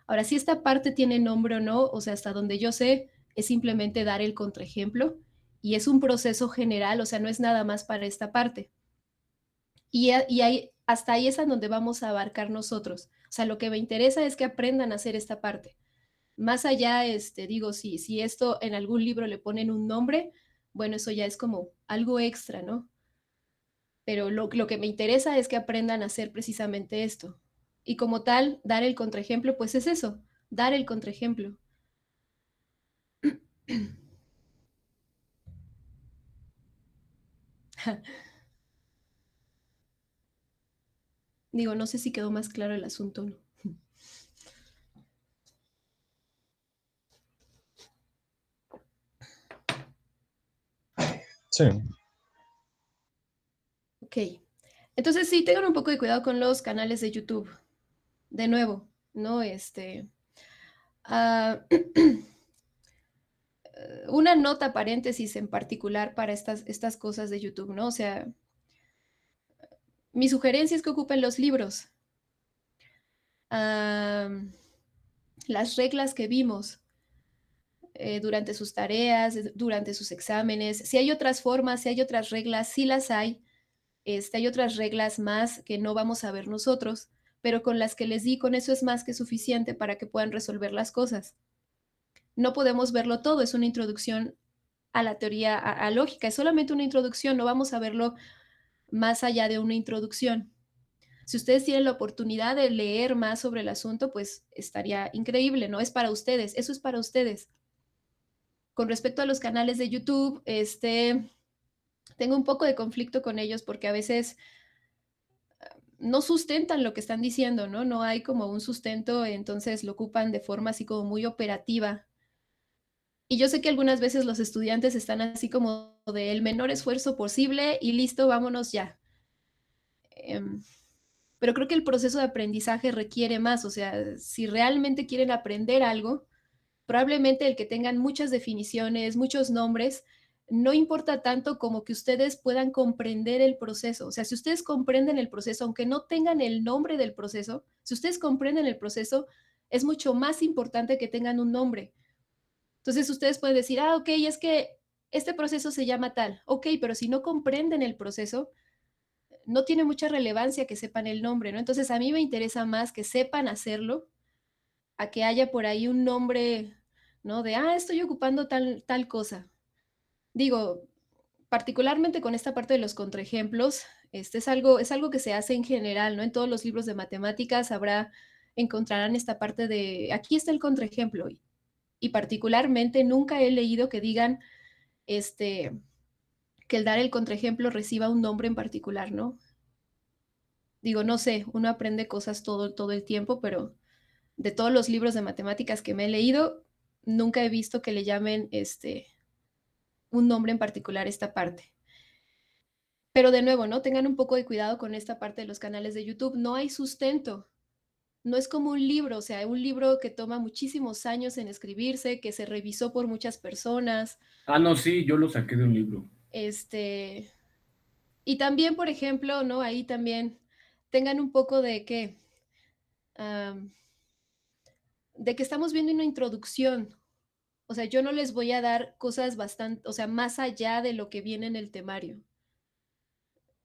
Ahora, si esta parte tiene nombre o no, o sea, hasta donde yo sé, es simplemente dar el contraejemplo y es un proceso general, o sea, no es nada más para esta parte. Hasta ahí es a donde vamos a abarcar nosotros. O sea, lo que me interesa es que aprendan a hacer esta parte. Más allá, digo, si esto en algún libro le ponen un nombre, bueno, eso ya es como algo extra, ¿no? Pero lo que me interesa es que aprendan a hacer precisamente esto. Y como tal, dar el contraejemplo, pues es eso, dar el contraejemplo. Digo, no sé si quedó más claro el asunto o no. Sí, Ok. Entonces sí, tengan un poco de cuidado con los canales de YouTube. De nuevo, ¿no? Ah, una nota paréntesis en particular para estas cosas de YouTube, ¿no? O sea, mi sugerencia es que ocupen los libros. Ah, las reglas que vimos durante sus tareas, durante sus exámenes. Si hay otras formas, si hay otras reglas, sí las hay. Hay otras reglas más que no vamos a ver nosotros, pero con las que les di, con eso es más que suficiente para que puedan resolver las cosas. No podemos verlo todo, es una introducción a la teoría a lógica, es solamente una introducción, no vamos a verlo más allá de una introducción. Si ustedes tienen la oportunidad de leer más sobre el asunto, pues estaría increíble, ¿no? Es para ustedes, eso es para ustedes. Con respecto a los canales de YouTube, tengo un poco de conflicto con ellos porque a veces no sustentan lo que están diciendo, ¿no? No hay como un sustento, entonces lo ocupan de forma así como muy operativa. Y yo sé que algunas veces los estudiantes están así como de el menor esfuerzo posible y listo, vámonos ya. Em, pero creo que el proceso de aprendizaje requiere más, o sea, si realmente quieren aprender algo, probablemente el que tengan muchas definiciones, muchos nombres, no importa tanto como que ustedes puedan comprender el proceso. O sea, si ustedes comprenden el proceso, aunque no tengan el nombre del proceso, si ustedes comprenden el proceso, es mucho más importante que tengan un nombre. Entonces ustedes pueden decir, ah, ok, es que este proceso se llama tal. Ok, pero si no comprenden el proceso, no tiene mucha relevancia que sepan el nombre, ¿no? Entonces a mí me interesa más que sepan hacerlo a que haya por ahí un nombre, ¿no? De, ah, estoy ocupando tal cosa. Digo, particularmente con esta parte de los contraejemplos, es algo que se hace en general, ¿no? En todos los libros de matemáticas encontrarán esta parte de, aquí está el contraejemplo. Y particularmente nunca he leído que digan, este, que el dar el contraejemplo reciba un nombre en particular, ¿no? Digo, no sé, uno aprende cosas todo el tiempo, pero de todos los libros de matemáticas que me he leído, nunca he visto que le llamen un nombre en particular a esta parte. Pero de nuevo, ¿no? Tengan un poco de cuidado con esta parte de los canales de YouTube. No hay sustento. No es como un libro, o sea, un libro que toma muchísimos años en escribirse, que se revisó por muchas personas. Ah, no, sí, yo lo saqué de un libro. Este, y también, por ejemplo, ¿no? Ahí también tengan un poco de que, am, de que estamos viendo una introducción. O sea, yo no les voy a dar cosas bastante, o sea, más allá de lo que viene en el temario.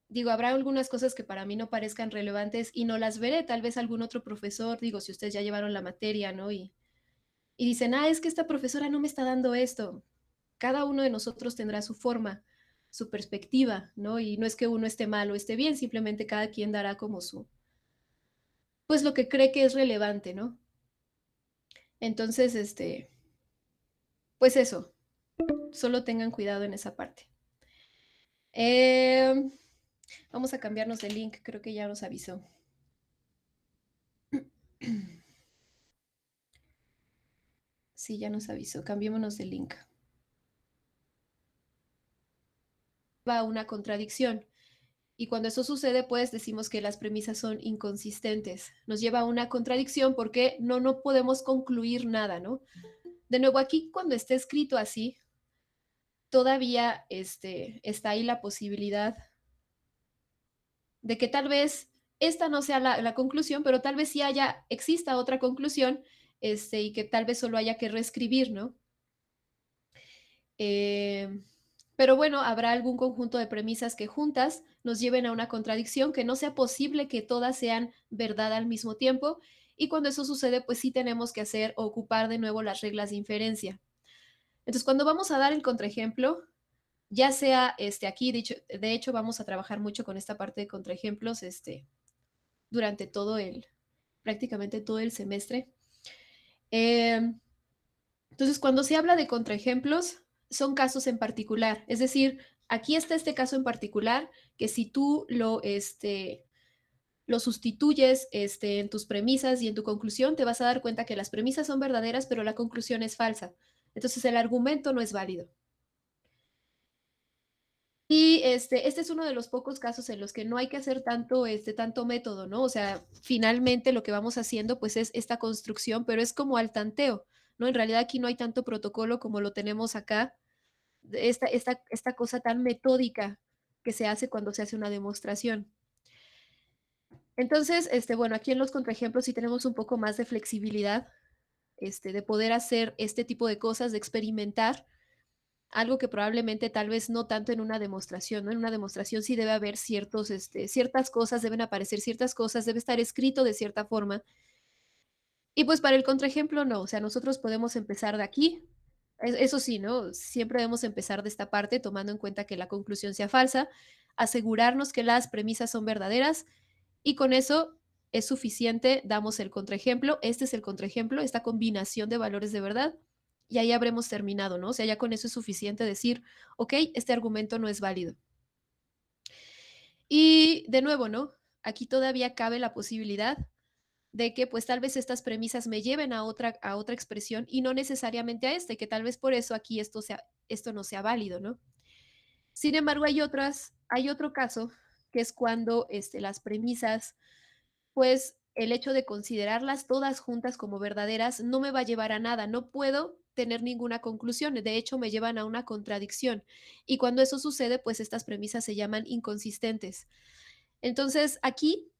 Digo, habrá algunas cosas que para mí no parezcan relevantes y no las veré. Tal vez algún otro profesor, digo, si ustedes ya llevaron la materia, ¿no? Y dicen, ah, es que esta profesora no me está dando esto. Cada uno de nosotros tendrá su forma, su perspectiva, ¿no? Y no es que uno esté mal o esté bien, simplemente cada quien dará como pues lo que cree que es relevante, ¿no? Entonces, pues eso, solo tengan cuidado en esa parte. Eh, vamos a cambiarnos de link, creo que ya nos avisó. Sí, ya nos avisó, cambiémonos de link. a una contradicción. Y cuando eso sucede, pues decimos que las premisas son inconsistentes. Nos lleva a una contradicción porque no podemos concluir nada, ¿no? De nuevo, aquí cuando esté escrito así, todavía está ahí la posibilidad de que tal vez esta no sea la conclusión, pero tal vez sí exista otra conclusión, y que tal vez solo haya que reescribir, ¿no? Eh, pero bueno, habrá algún conjunto de premisas que juntas nos lleven a una contradicción, que no sea posible que todas sean verdad al mismo tiempo. Y cuando eso sucede, pues sí tenemos que hacer o ocupar de nuevo las reglas de inferencia. Entonces, cuando vamos a dar el contraejemplo, ya sea aquí, de hecho, vamos a trabajar mucho con esta parte de contraejemplos durante prácticamente todo el semestre. Entonces, cuando se habla de contraejemplos, son casos en particular. Es decir, aquí está este caso en particular, que si tú lo sustituyes en tus premisas y en tu conclusión, te vas a dar cuenta que las premisas son verdaderas, pero la conclusión es falsa. Entonces, el argumento no es válido. Y este es uno de los pocos casos en los que no hay que hacer tanto método, ¿no? O sea, finalmente lo que vamos haciendo, pues, es esta construcción, pero es como al tanteo, ¿no? En realidad aquí no hay tanto protocolo como lo tenemos acá, de esta cosa tan metódica que se hace cuando se hace una demostración. Entonces, bueno, aquí en los contraejemplos sí tenemos un poco más de flexibilidad, de poder hacer este tipo de cosas, de experimentar, algo que probablemente tal vez no tanto en una demostración, ¿no? En una demostración sí debe haber ciertas cosas, deben aparecer ciertas cosas, debe estar escrito de cierta forma. Y pues para el contraejemplo no, o sea, nosotros podemos empezar de aquí. Eso sí, ¿no? Siempre debemos empezar de esta parte, tomando en cuenta que la conclusión sea falsa, asegurarnos que las premisas son verdaderas y con eso es suficiente, damos el contraejemplo, este es el contraejemplo, esta combinación de valores de verdad, y ahí habremos terminado, ¿no? O sea, ya con eso es suficiente decir, ok, este argumento no es válido. Y de nuevo, ¿no? Aquí todavía cabe la posibilidad de que pues tal vez estas premisas me lleven a otra expresión y no necesariamente a que tal vez por eso aquí esto no sea válido, ¿no? Sin embargo, hay otro caso que es cuando las premisas, pues el hecho de considerarlas todas juntas como verdaderas no me va a llevar a nada, no puedo tener ninguna conclusión, de hecho me llevan a una contradicción. Y cuando eso sucede, pues estas premisas se llaman inconsistentes. Entonces, aquí,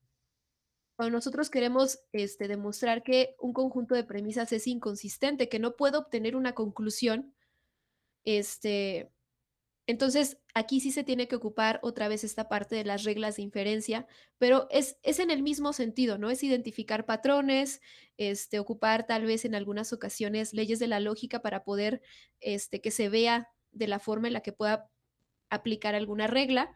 cuando nosotros queremos demostrar que un conjunto de premisas es inconsistente, que no puedo obtener una conclusión, este, entonces, aquí sí se tiene que ocupar otra vez esta parte de las reglas de inferencia, pero es en el mismo sentido, ¿no? Es identificar patrones, ocupar tal vez en algunas ocasiones leyes de la lógica para poder que se vea de la forma en la que pueda aplicar alguna regla.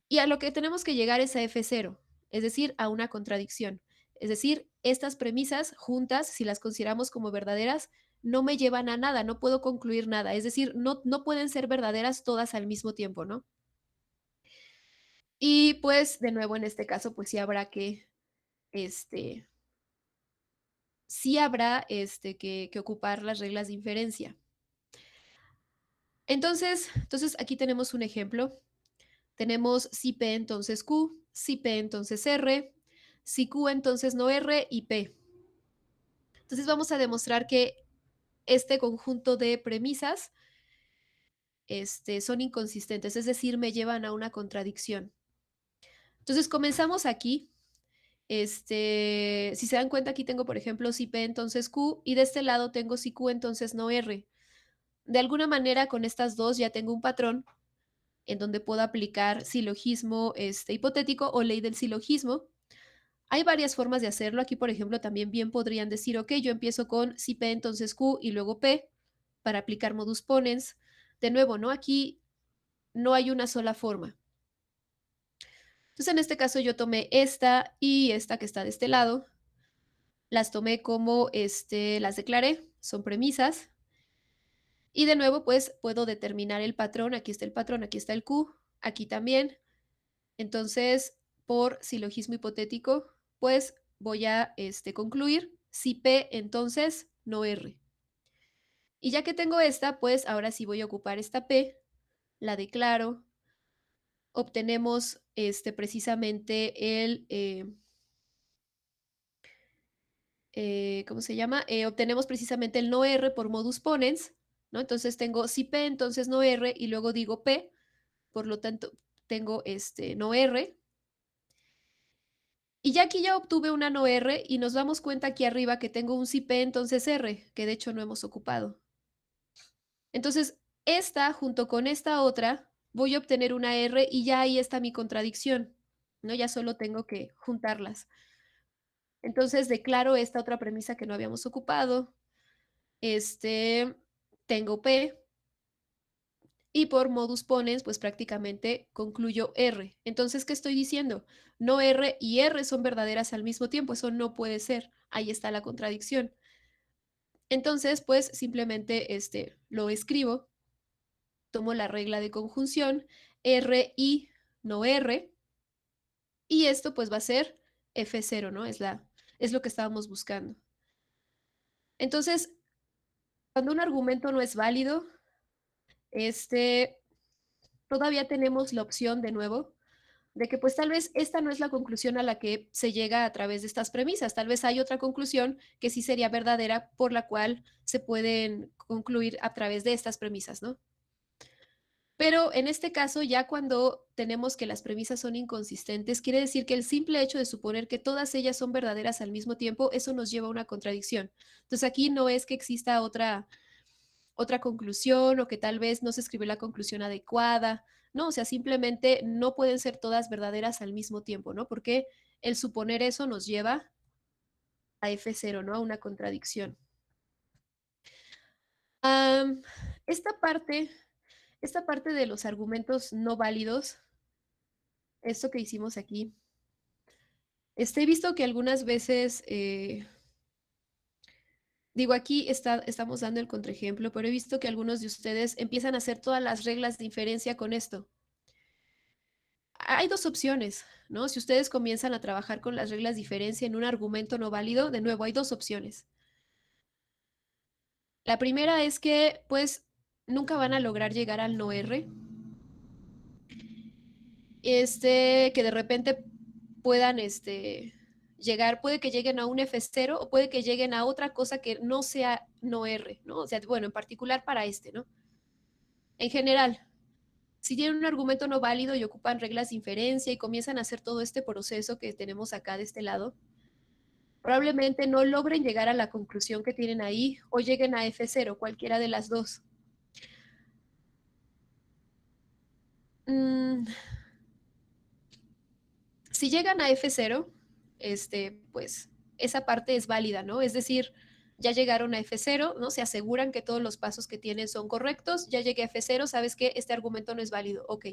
Y a lo que tenemos que llegar es a F0, es decir, a una contradicción. Es decir, estas premisas juntas, si las consideramos como verdaderas, no me llevan a nada, no puedo concluir nada. Es decir, no pueden ser verdaderas todas al mismo tiempo, ¿no? Y pues, de nuevo, en este caso, pues sí habrá este, que ocupar las reglas de inferencia. Entonces, aquí tenemos un ejemplo. Tenemos si P entonces Q, si P entonces R, si Q entonces no R y P. Entonces vamos a demostrar que este conjunto de premisas son inconsistentes, es decir, me llevan a una contradicción. Entonces comenzamos aquí. Si se dan cuenta, aquí tengo, por ejemplo, si P entonces Q y de este lado tengo si Q entonces no R. De alguna manera, con estas dos ya tengo un patrón en donde puedo aplicar silogismo hipotético o ley del silogismo. Hay varias formas de hacerlo. Aquí, por ejemplo, también bien podrían decir, ok, yo empiezo con si P, entonces Q y luego P para aplicar modus ponens. De nuevo, ¿no? Aquí no hay una sola forma. Entonces, en este caso yo tomé esta y esta que está de este lado. Las tomé como, las declaré, son premisas. Y de nuevo, pues puedo determinar el patrón. Aquí está el patrón, aquí está el Q, aquí también. Entonces, por silogismo hipotético, pues voy a concluir si P, entonces no R. Y ya que tengo esta, pues ahora sí voy a ocupar esta P, la declaro, obtenemos precisamente ¿cómo se llama? Obtenemos precisamente el no R por modus ponens, ¿no? Entonces tengo si P, entonces no R, y luego digo P, por lo tanto tengo no R. Y ya aquí ya obtuve una no R y nos damos cuenta aquí arriba que tengo un si P, entonces R, que de hecho no hemos ocupado. Entonces, esta junto con esta otra, voy a obtener una R y ya ahí está mi contradicción, ¿no? Ya solo tengo que juntarlas. Entonces, declaro esta otra premisa que no habíamos ocupado. Tengo P y por modus ponens, pues prácticamente concluyo R. Entonces, ¿qué estoy diciendo? No R y R son verdaderas al mismo tiempo. Eso no puede ser. Ahí está la contradicción. Entonces, pues simplemente lo escribo. Tomo la regla de conjunción, R y no R, y esto pues va a ser F0, ¿no? Es lo que estábamos buscando. Entonces, cuando un argumento no es válido, todavía tenemos la opción de nuevo de que pues tal vez esta no es la conclusión a la que se llega a través de estas premisas, tal vez hay otra conclusión que sí sería verdadera por la cual se pueden concluir a través de estas premisas, ¿no? Pero en este caso, ya cuando tenemos que las premisas son inconsistentes, quiere decir que el simple hecho de suponer que todas ellas son verdaderas al mismo tiempo, eso nos lleva a una contradicción. Entonces aquí no es que exista otra conclusión o que tal vez no se escribió la conclusión adecuada, no, o sea, simplemente no pueden ser todas verdaderas al mismo tiempo, ¿no? Porque el suponer eso nos lleva a F0, ¿no? A una contradicción. Am, esta parte de los argumentos no válidos, esto que hicimos aquí, he visto que algunas veces, digo, aquí estamos dando el contraejemplo, pero he visto que algunos de ustedes empiezan a hacer todas las reglas de inferencia con esto. Hay dos opciones, ¿no? Si ustedes comienzan a trabajar con las reglas de inferencia en un argumento no válido, de nuevo, hay dos opciones. La primera es que, pues, nunca van a lograr llegar al no R. Que de repente puedan llegar, puede que lleguen a un F0 o puede que lleguen a otra cosa que no sea no R, ¿no? O sea, bueno, en particular para ¿no? En general, si tienen un argumento no válido y ocupan reglas de inferencia y comienzan a hacer todo este proceso que tenemos acá de este lado, probablemente no logren llegar a la conclusión que tienen ahí o lleguen a F0, cualquiera de las dos. Si llegan a F0, pues esa parte es válida, ¿no? Es decir, ya llegaron a F0, ¿no? Se aseguran que todos los pasos que tienen son correctos, ya llegué a F0, ¿sabes qué? Este argumento no es válido, ok.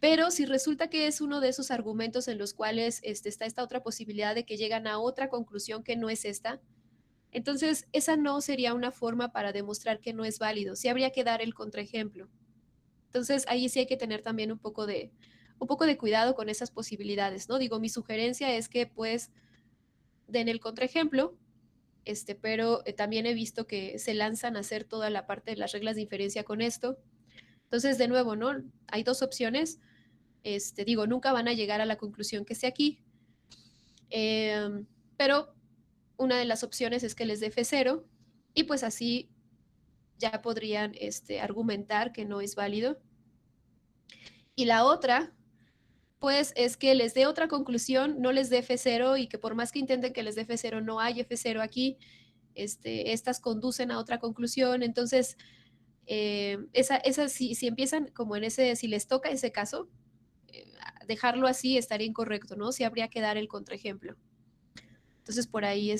Pero si resulta que es uno de esos argumentos en los cuales está esta otra posibilidad de que llegan a otra conclusión que no es esta, entonces esa no sería una forma para demostrar que no es válido, sí habría que dar el contraejemplo. Entonces ahí sí hay que tener también un poco de cuidado con esas posibilidades, ¿no? Digo, mi sugerencia es que pues den el contraejemplo, pero también he visto que se lanzan a hacer toda la parte de las reglas de inferencia con esto. Entonces, de nuevo, ¿no? Hay dos opciones. Digo, nunca van a llegar a la conclusión que sea aquí, pero una de las opciones es que les dé F0 y pues así ya podrían argumentar que no es válido. Y la otra, pues es que les dé otra conclusión, no les dé F0 y que por más que intenten que les dé F0, no hay F0 aquí, estas conducen a otra conclusión, entonces si empiezan como en ese, si les toca ese caso, dejarlo así estaría incorrecto, ¿no? Sí habría que dar el contraejemplo. Entonces por ahí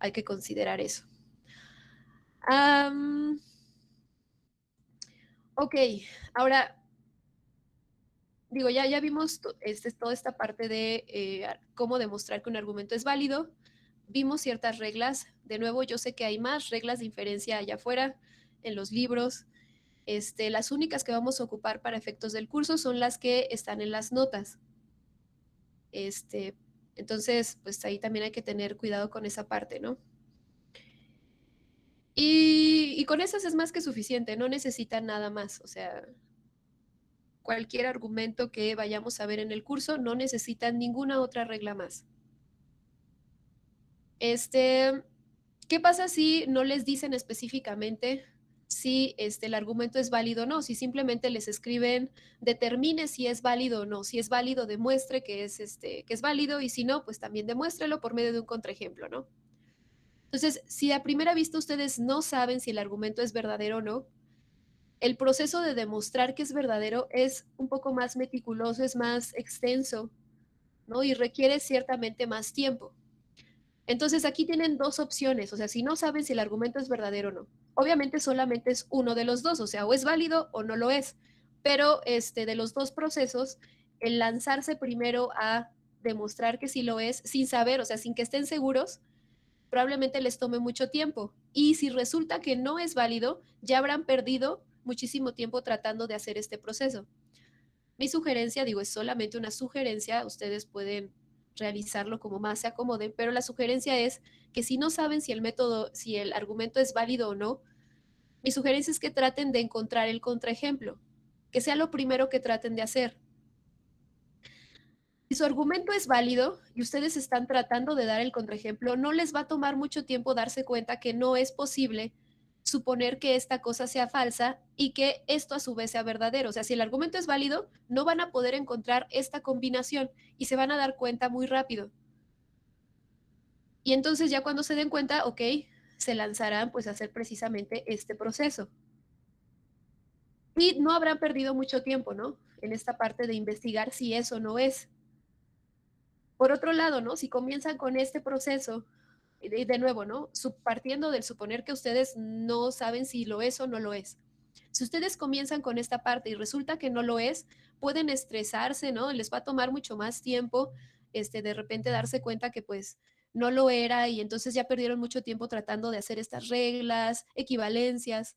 hay que considerar eso. Ok, ahora digo, ya vimos toda esta parte de cómo demostrar que un argumento es válido. Vimos ciertas reglas. De nuevo, yo sé que hay más reglas de inferencia allá afuera, en los libros. Las únicas que vamos a ocupar para efectos del curso son las que están en las notas. Entonces, pues ahí también hay que tener cuidado con esa parte, ¿no? Y con esas es más que suficiente, no necesitan nada más. O sea, cualquier argumento que vayamos a ver en el curso, no necesitan ninguna otra regla más. ¿Qué pasa si no les dicen específicamente si el argumento es válido o no? Si simplemente les escriben, determine si es válido o no. Si es válido, demuestre que es válido, y si no, pues también demuéstrelo por medio de un contraejemplo, ¿no? Entonces, si a primera vista ustedes no saben si el argumento es verdadero o no, el proceso de demostrar que es verdadero es un poco más meticuloso, es más extenso, ¿no? Y requiere ciertamente más tiempo. Entonces aquí tienen dos opciones, o sea, si no saben si el argumento es verdadero o no. Obviamente solamente es uno de los dos, o sea, o es válido o no lo es. Pero de los dos procesos, el lanzarse primero a demostrar que sí lo es, sin saber, o sea, sin que estén seguros, probablemente les tome mucho tiempo. Y si resulta que no es válido, ya habrán perdido muchísimo tiempo tratando de hacer este proceso. Mi sugerencia, digo, es solamente una sugerencia, ustedes pueden realizarlo como más se acomoden, pero la sugerencia es que si no saben si el método, si el argumento es válido o no, mi sugerencia es que traten de encontrar el contraejemplo, que sea lo primero que traten de hacer. Si su argumento es válido y ustedes están tratando de dar el contraejemplo, no les va a tomar mucho tiempo darse cuenta que no es posible suponer que esta cosa sea falsa y que esto a su vez sea verdadero. O sea, si el argumento es válido, no van a poder encontrar esta combinación y se van a dar cuenta muy rápido. Y entonces ya cuando se den cuenta, ok, se lanzarán pues a hacer precisamente este proceso. Y no habrán perdido mucho tiempo, ¿no? En esta parte de investigar si eso no es. Por otro lado, ¿no? Si comienzan con este proceso, de nuevo, ¿no? Partiendo del suponer que ustedes no saben si lo es o no lo es. Si ustedes comienzan con esta parte y resulta que no lo es, pueden estresarse, ¿no? Les va a tomar mucho más tiempo, de repente darse cuenta que pues no lo era, y entonces ya perdieron mucho tiempo tratando de hacer estas reglas, equivalencias,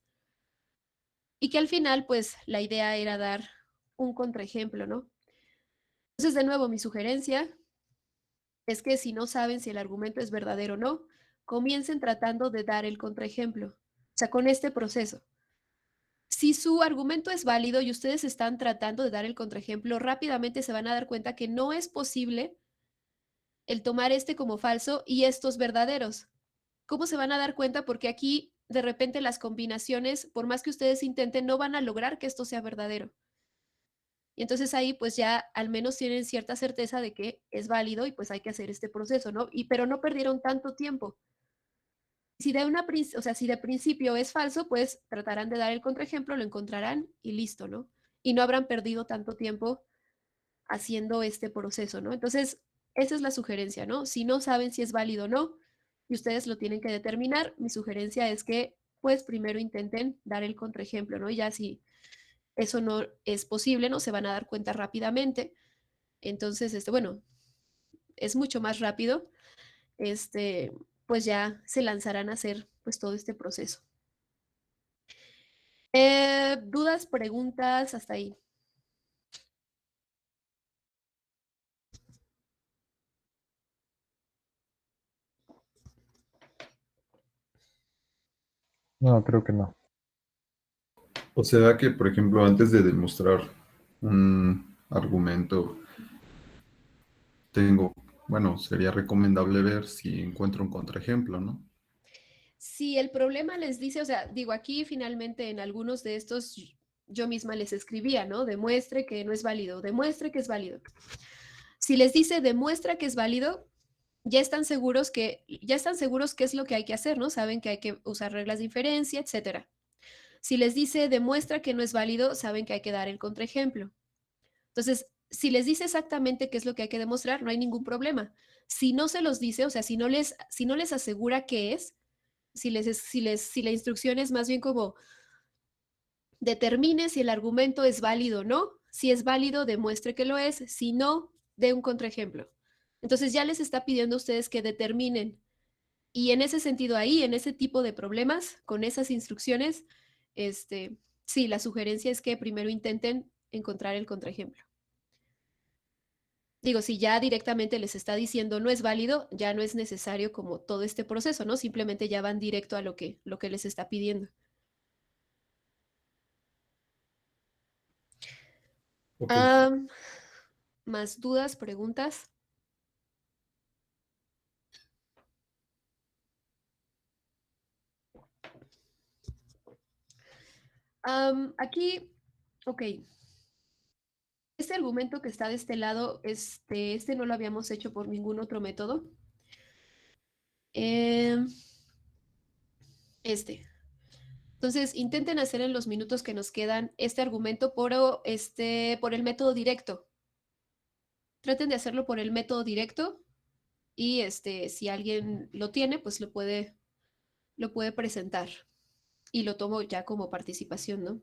y que al final pues la idea era dar un contraejemplo, ¿no? Entonces, de nuevo, mi sugerencia es que si no saben si el argumento es verdadero o no, comiencen tratando de dar el contraejemplo, o sea, con este proceso. Si su argumento es válido y ustedes están tratando de dar el contraejemplo, rápidamente se van a dar cuenta que no es posible el tomar este como falso y estos verdaderos. ¿Cómo se van a dar cuenta? Porque aquí de repente las combinaciones, por más que ustedes intenten, no van a lograr que esto sea verdadero. Y entonces ahí pues ya al menos tienen cierta certeza de que es válido y pues hay que hacer este proceso, ¿no? Pero no perdieron tanto tiempo. Si de principio es falso, pues tratarán de dar el contraejemplo, lo encontrarán y listo, ¿no? Y no habrán perdido tanto tiempo haciendo este proceso, ¿no? Entonces, esa es la sugerencia, ¿no? Si no saben si es válido o no, y ustedes lo tienen que determinar, mi sugerencia es que, pues, primero intenten dar el contraejemplo, ¿no? Y ya si eso no es posible, ¿no? Se van a dar cuenta rápidamente. Entonces, bueno, es mucho más rápido, pues ya se lanzarán a hacer, pues, todo este proceso. ¿Dudas, preguntas hasta ahí? No, creo que no. O sea que, por ejemplo, antes de demostrar un argumento, bueno, sería recomendable ver si encuentro un contraejemplo, ¿no? Si el problema les dice, o sea, digo, aquí finalmente en algunos de estos yo misma les escribía, ¿no? Demuestre que no es válido, demuestre que es válido. Si les dice demuestra que es válido, ya están seguros qué es lo que hay que hacer, ¿no? Saben que hay que usar reglas de inferencia, etcétera. Si les dice demuestra que no es válido, saben que hay que dar el contraejemplo. Entonces, si les dice exactamente qué es lo que hay que demostrar, no hay ningún problema. Si no se los dice, o sea, si no les asegura qué es, si la instrucción es más bien como determine si el argumento es válido o no, si es válido, demuestre que lo es, si no, dé un contraejemplo. Entonces ya les está pidiendo a ustedes que determinen. Y en ese sentido ahí, en ese tipo de problemas, con esas instrucciones, sí, la sugerencia es que primero intenten encontrar el contraejemplo. Digo, si ya directamente les está diciendo no es válido, ya no es necesario como todo este proceso, ¿no? Simplemente ya van directo a lo que les está pidiendo. Ok. Am, ¿Más dudas, preguntas? Aquí, ok. Este argumento que está de este lado, este no lo habíamos hecho por ningún otro método. Em, este. Entonces, intenten hacer en los minutos que nos quedan este argumento por el método directo. Traten de hacerlo por el método directo y si alguien lo tiene, pues lo puede presentar y lo tomo ya como participación, ¿no?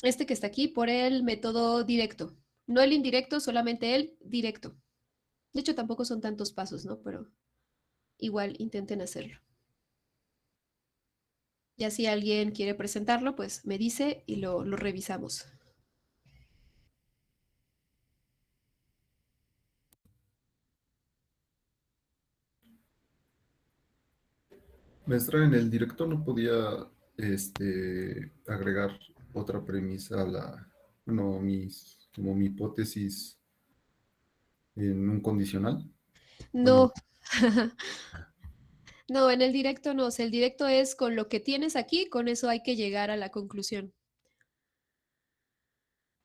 Este que está aquí por el método directo, no el indirecto, solamente el directo. De hecho, tampoco son tantos pasos, ¿no? Pero igual intenten hacerlo. Ya si alguien quiere presentarlo, pues me dice y lo revisamos. Maestra, en el directo no podía agregar otra premisa a bueno, como mi hipótesis en un condicional. Bueno, No, no, en el directo no. O sea, el directo es con lo que tienes aquí, con eso hay que llegar a la conclusión.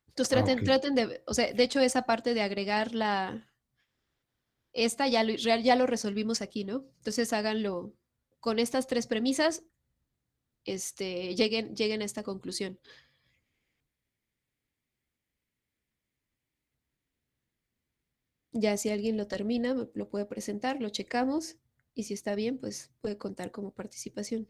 Entonces ok. traten de, o sea, de hecho esa parte de agregar esta ya lo resolvimos aquí, ¿no? Entonces háganlo con estas tres premisas, lleguen a esta conclusión. Ya si alguien lo termina, lo puede presentar, lo checamos y si está bien, pues puede contar como participación.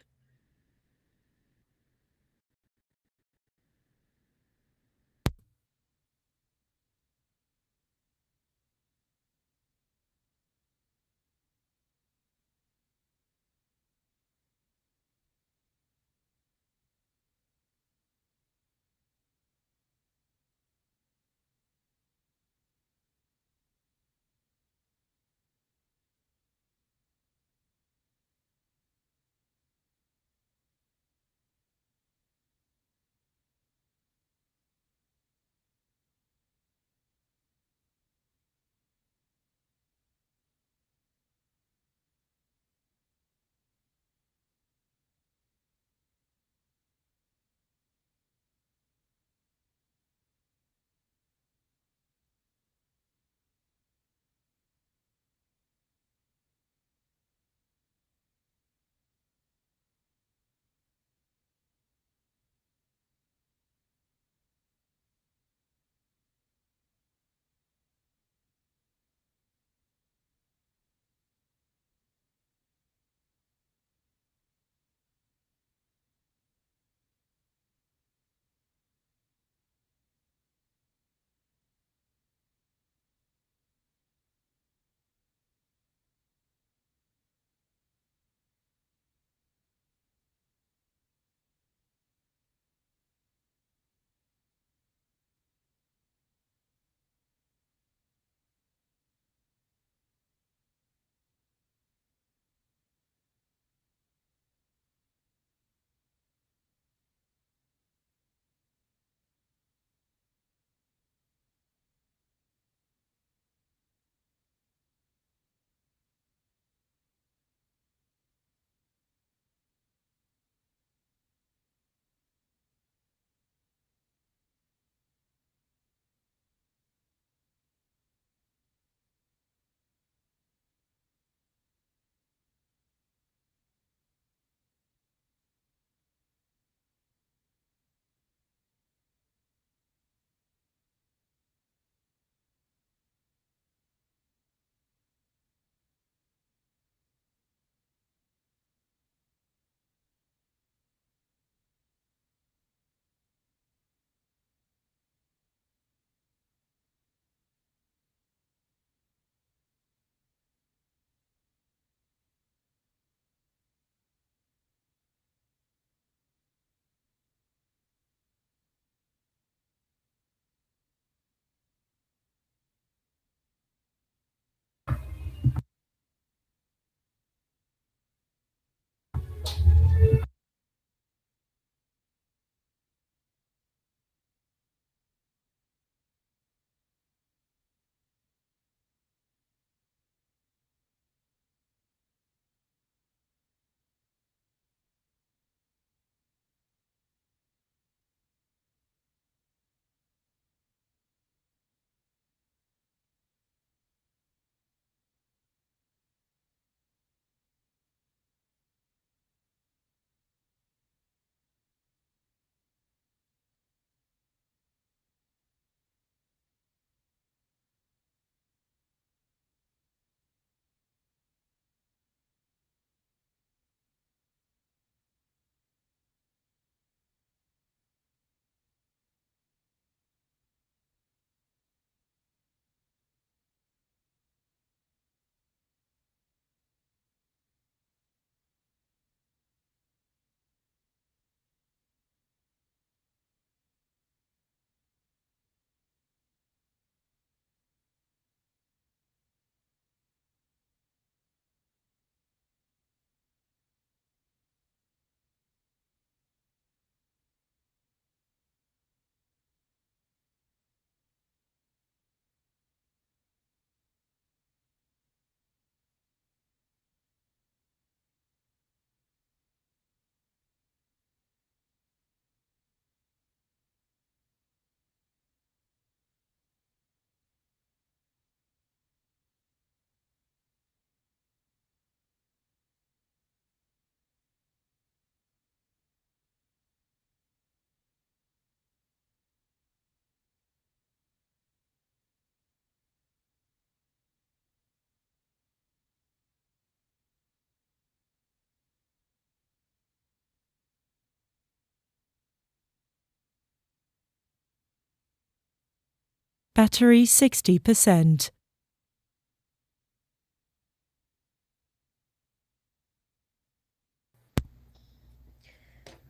Battery 60%.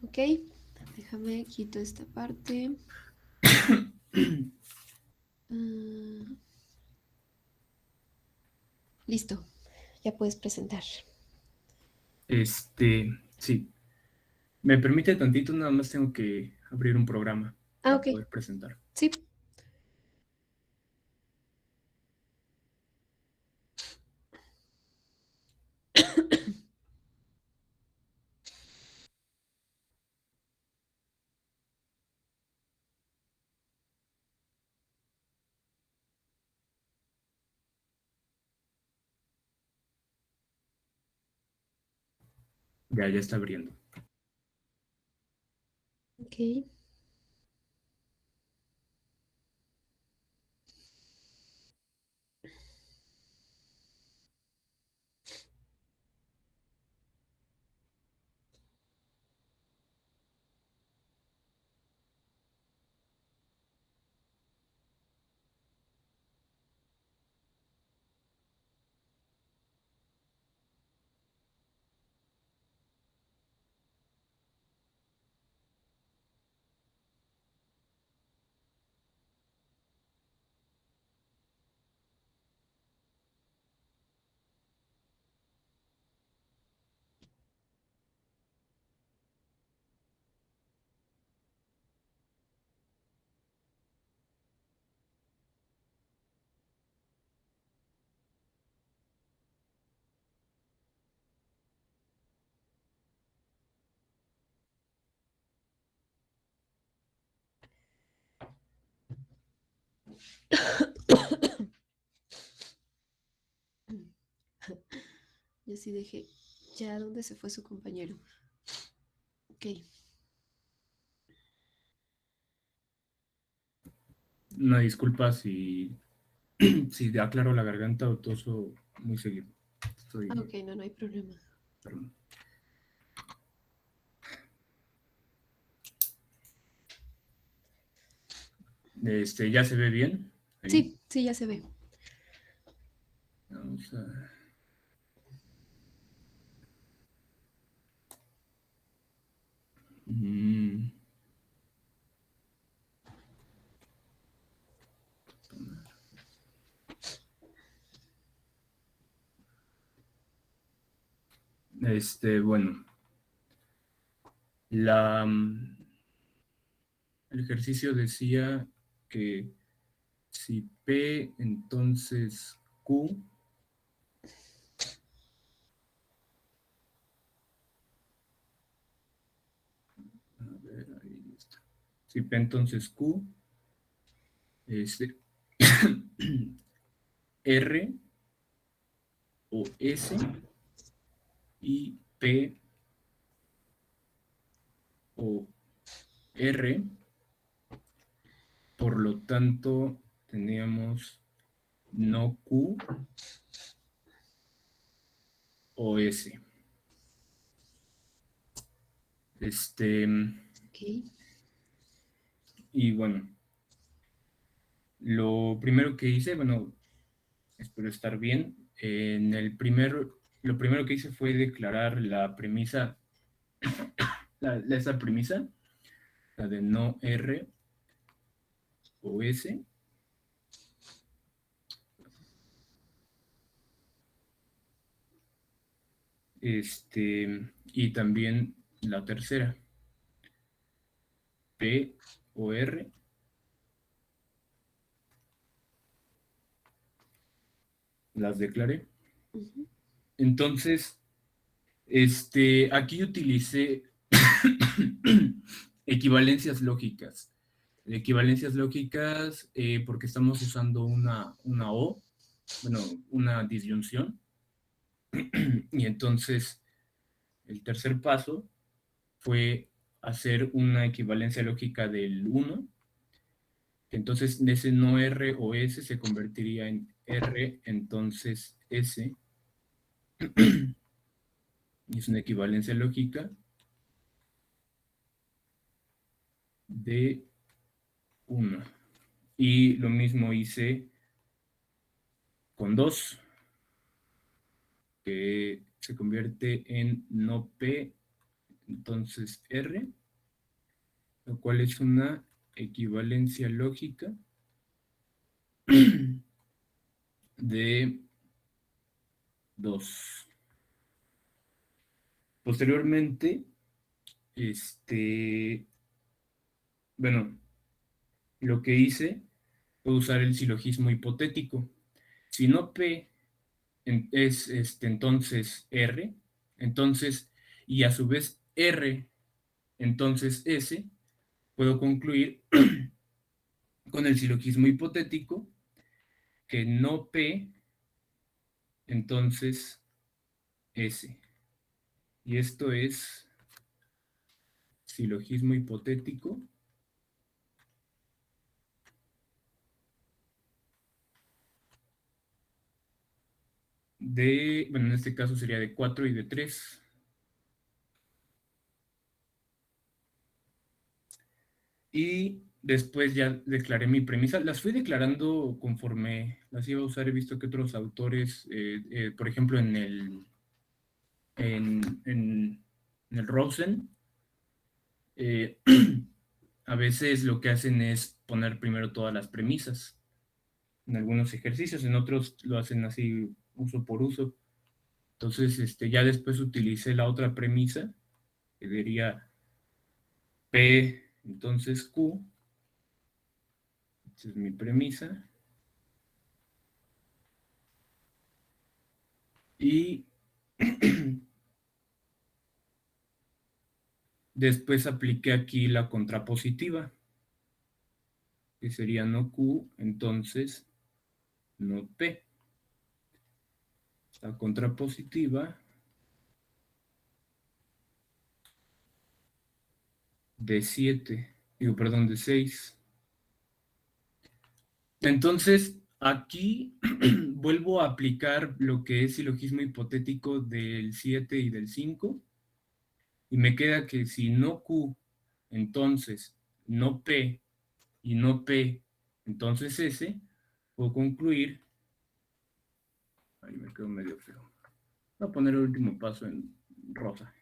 Ok, déjame quito esta parte. Listo, ya puedes presentar. Sí. ¿Me permite tantito? Nada más tengo que abrir un programa para Ok, poder presentar. sí. Ya está abriendo. Ok. Yo sí dejé. Ya, ¿dónde se fue su compañero? Ok. Una disculpa si, si aclaro la garganta o toso muy seguido. Estoy Ah, ok, no, no hay problema. enfermo. ¿Ya se ve bien? Ahí. Sí, sí, ya se ve. Vamos a... Mm. Bueno, el ejercicio decía que si P, entonces Q, a ver, ahí está. Si P, entonces Q, este, R o S y P o R, por lo tanto, teníamos no Q o S. Ok. Y bueno, lo primero que hice, bueno, espero estar bien. Lo primero que hice fue declarar la premisa, esa premisa, la de no R o S. Y también la tercera, P o R. Las declaré. Ujú. Entonces, aquí utilicé equivalencias lógicas. Equivalencias lógicas porque estamos usando una O, bueno, una disyunción. Y entonces, el tercer paso fue hacer una equivalencia lógica del 1. Entonces, ese no R o S se convertiría en R, entonces S. Y es una equivalencia lógica de 1. Y lo mismo hice con 2, que se convierte en no P, entonces R, lo cual es una equivalencia lógica de 2. Posteriormente, bueno, lo que hice fue usar el silogismo hipotético. Si no P es entonces R, entonces, y a su vez R, entonces S, puedo concluir con el silogismo hipotético que no P, entonces S. Y esto es silogismo hipotético de, bueno, en este caso sería de 4 y de 3. Y después ya declaré mi premisa. Las fui declarando conforme las iba a usar. He visto que otros autores, por ejemplo, en el Rosen, a veces lo que hacen es poner primero todas las premisas en algunos ejercicios, en otros lo hacen así uso por uso. Entonces, ya después utilicé la otra premisa, que diría P, entonces Q. Esta es mi premisa. Y después apliqué aquí la contrapositiva, que sería no Q, entonces no P. La contrapositiva de 7, perdón, de 6. Entonces, aquí vuelvo a aplicar lo que es silogismo hipotético del 7 y del 5, y me queda que si no Q, entonces no P, y no P, entonces S, puedo concluir, ahí me quedo medio feo, voy a poner el último paso en rosa,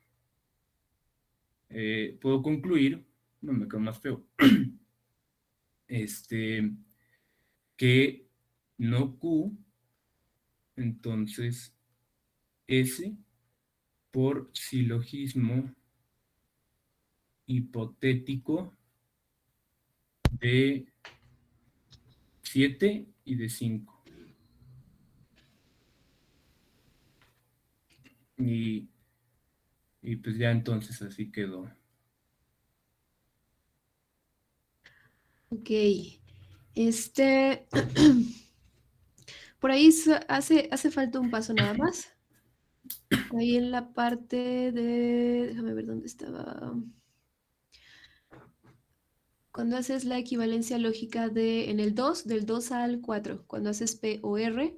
puedo concluir, no me quedo más feo, que no Q, entonces S, por silogismo hipotético de 7 y de 5. Y pues ya entonces así quedó. Ok. Este. Por ahí hace falta un paso nada más. Ahí en la parte de. Déjame ver dónde estaba. Cuando haces la equivalencia lógica en el 2, del 2 al 4, cuando haces P o R,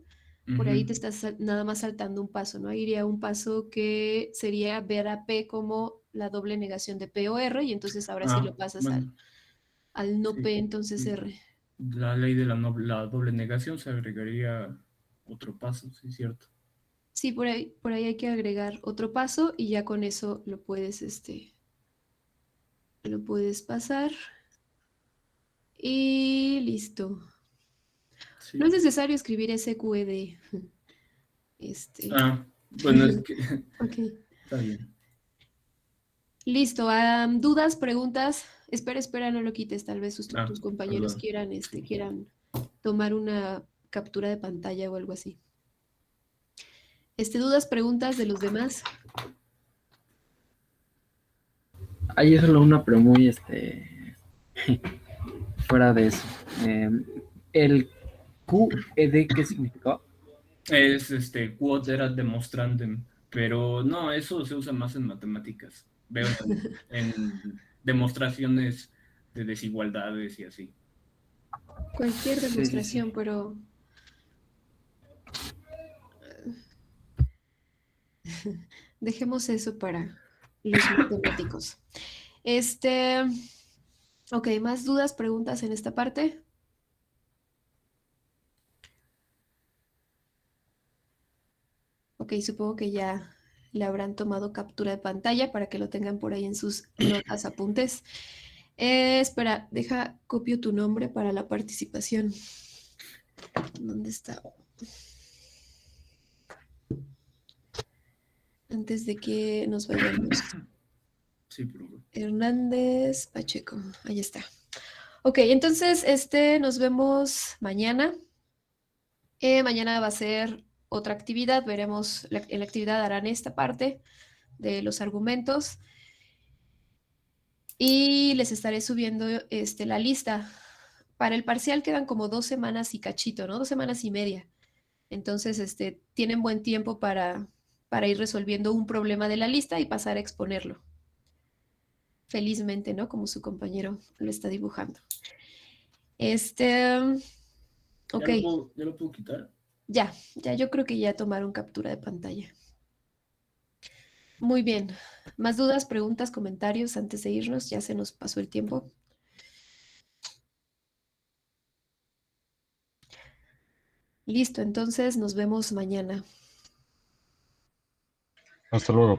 por ahí te estás nada más saltando un paso, ¿no? Ahí iría un paso que sería ver a P como la doble negación de P o R, y entonces ahora sí lo pasas Bueno, al no sí. P, entonces R. La ley de la doble negación se agregaría otro paso, sí, cierto. Sí, por ahí hay que agregar otro paso y ya con eso lo puedes pasar. Y listo. Sí. No es necesario escribir SQED. Bueno, es que Ok. está bien. Listo. ¿Dudas, preguntas? Espera, no lo quites. Tal vez tus compañeros Perdón. quieran tomar una captura de pantalla o algo así. ¿Dudas, preguntas de los demás? Hay solo una, pero muy fuera de eso. ¿El QED qué significó? Es quod erat demonstrandum, pero no, eso se usa más en matemáticas. Veo en demostraciones de desigualdades y así. Cualquier Sí, demostración, pero dejemos eso para los matemáticos. Ok, ¿más dudas, preguntas en esta parte? Ok, supongo que ya le habrán tomado captura de pantalla para que lo tengan por ahí en sus notas, apuntes. Espera, deja, copio tu nombre para la participación. ¿Dónde está? Antes de que nos vayamos. Sí, profe. Hernández Pacheco, ahí está. Ok, entonces nos vemos mañana. Mañana va a ser otra actividad, veremos, en la actividad harán esta parte de los argumentos y les estaré subiendo la lista. Para el parcial quedan como 2 semanas y cachito, ¿no? 2 semanas y media. Entonces, tienen buen tiempo para ir resolviendo un problema de la lista y pasar a exponerlo. Felizmente, ¿no? Como su compañero lo está dibujando. Ok, ¿Ya lo puedo quitar? ya, yo creo que ya tomaron captura de pantalla. Muy bien. ¿Más dudas, preguntas, comentarios antes de irnos? Ya se nos pasó el tiempo. Listo, entonces nos vemos mañana. Hasta luego.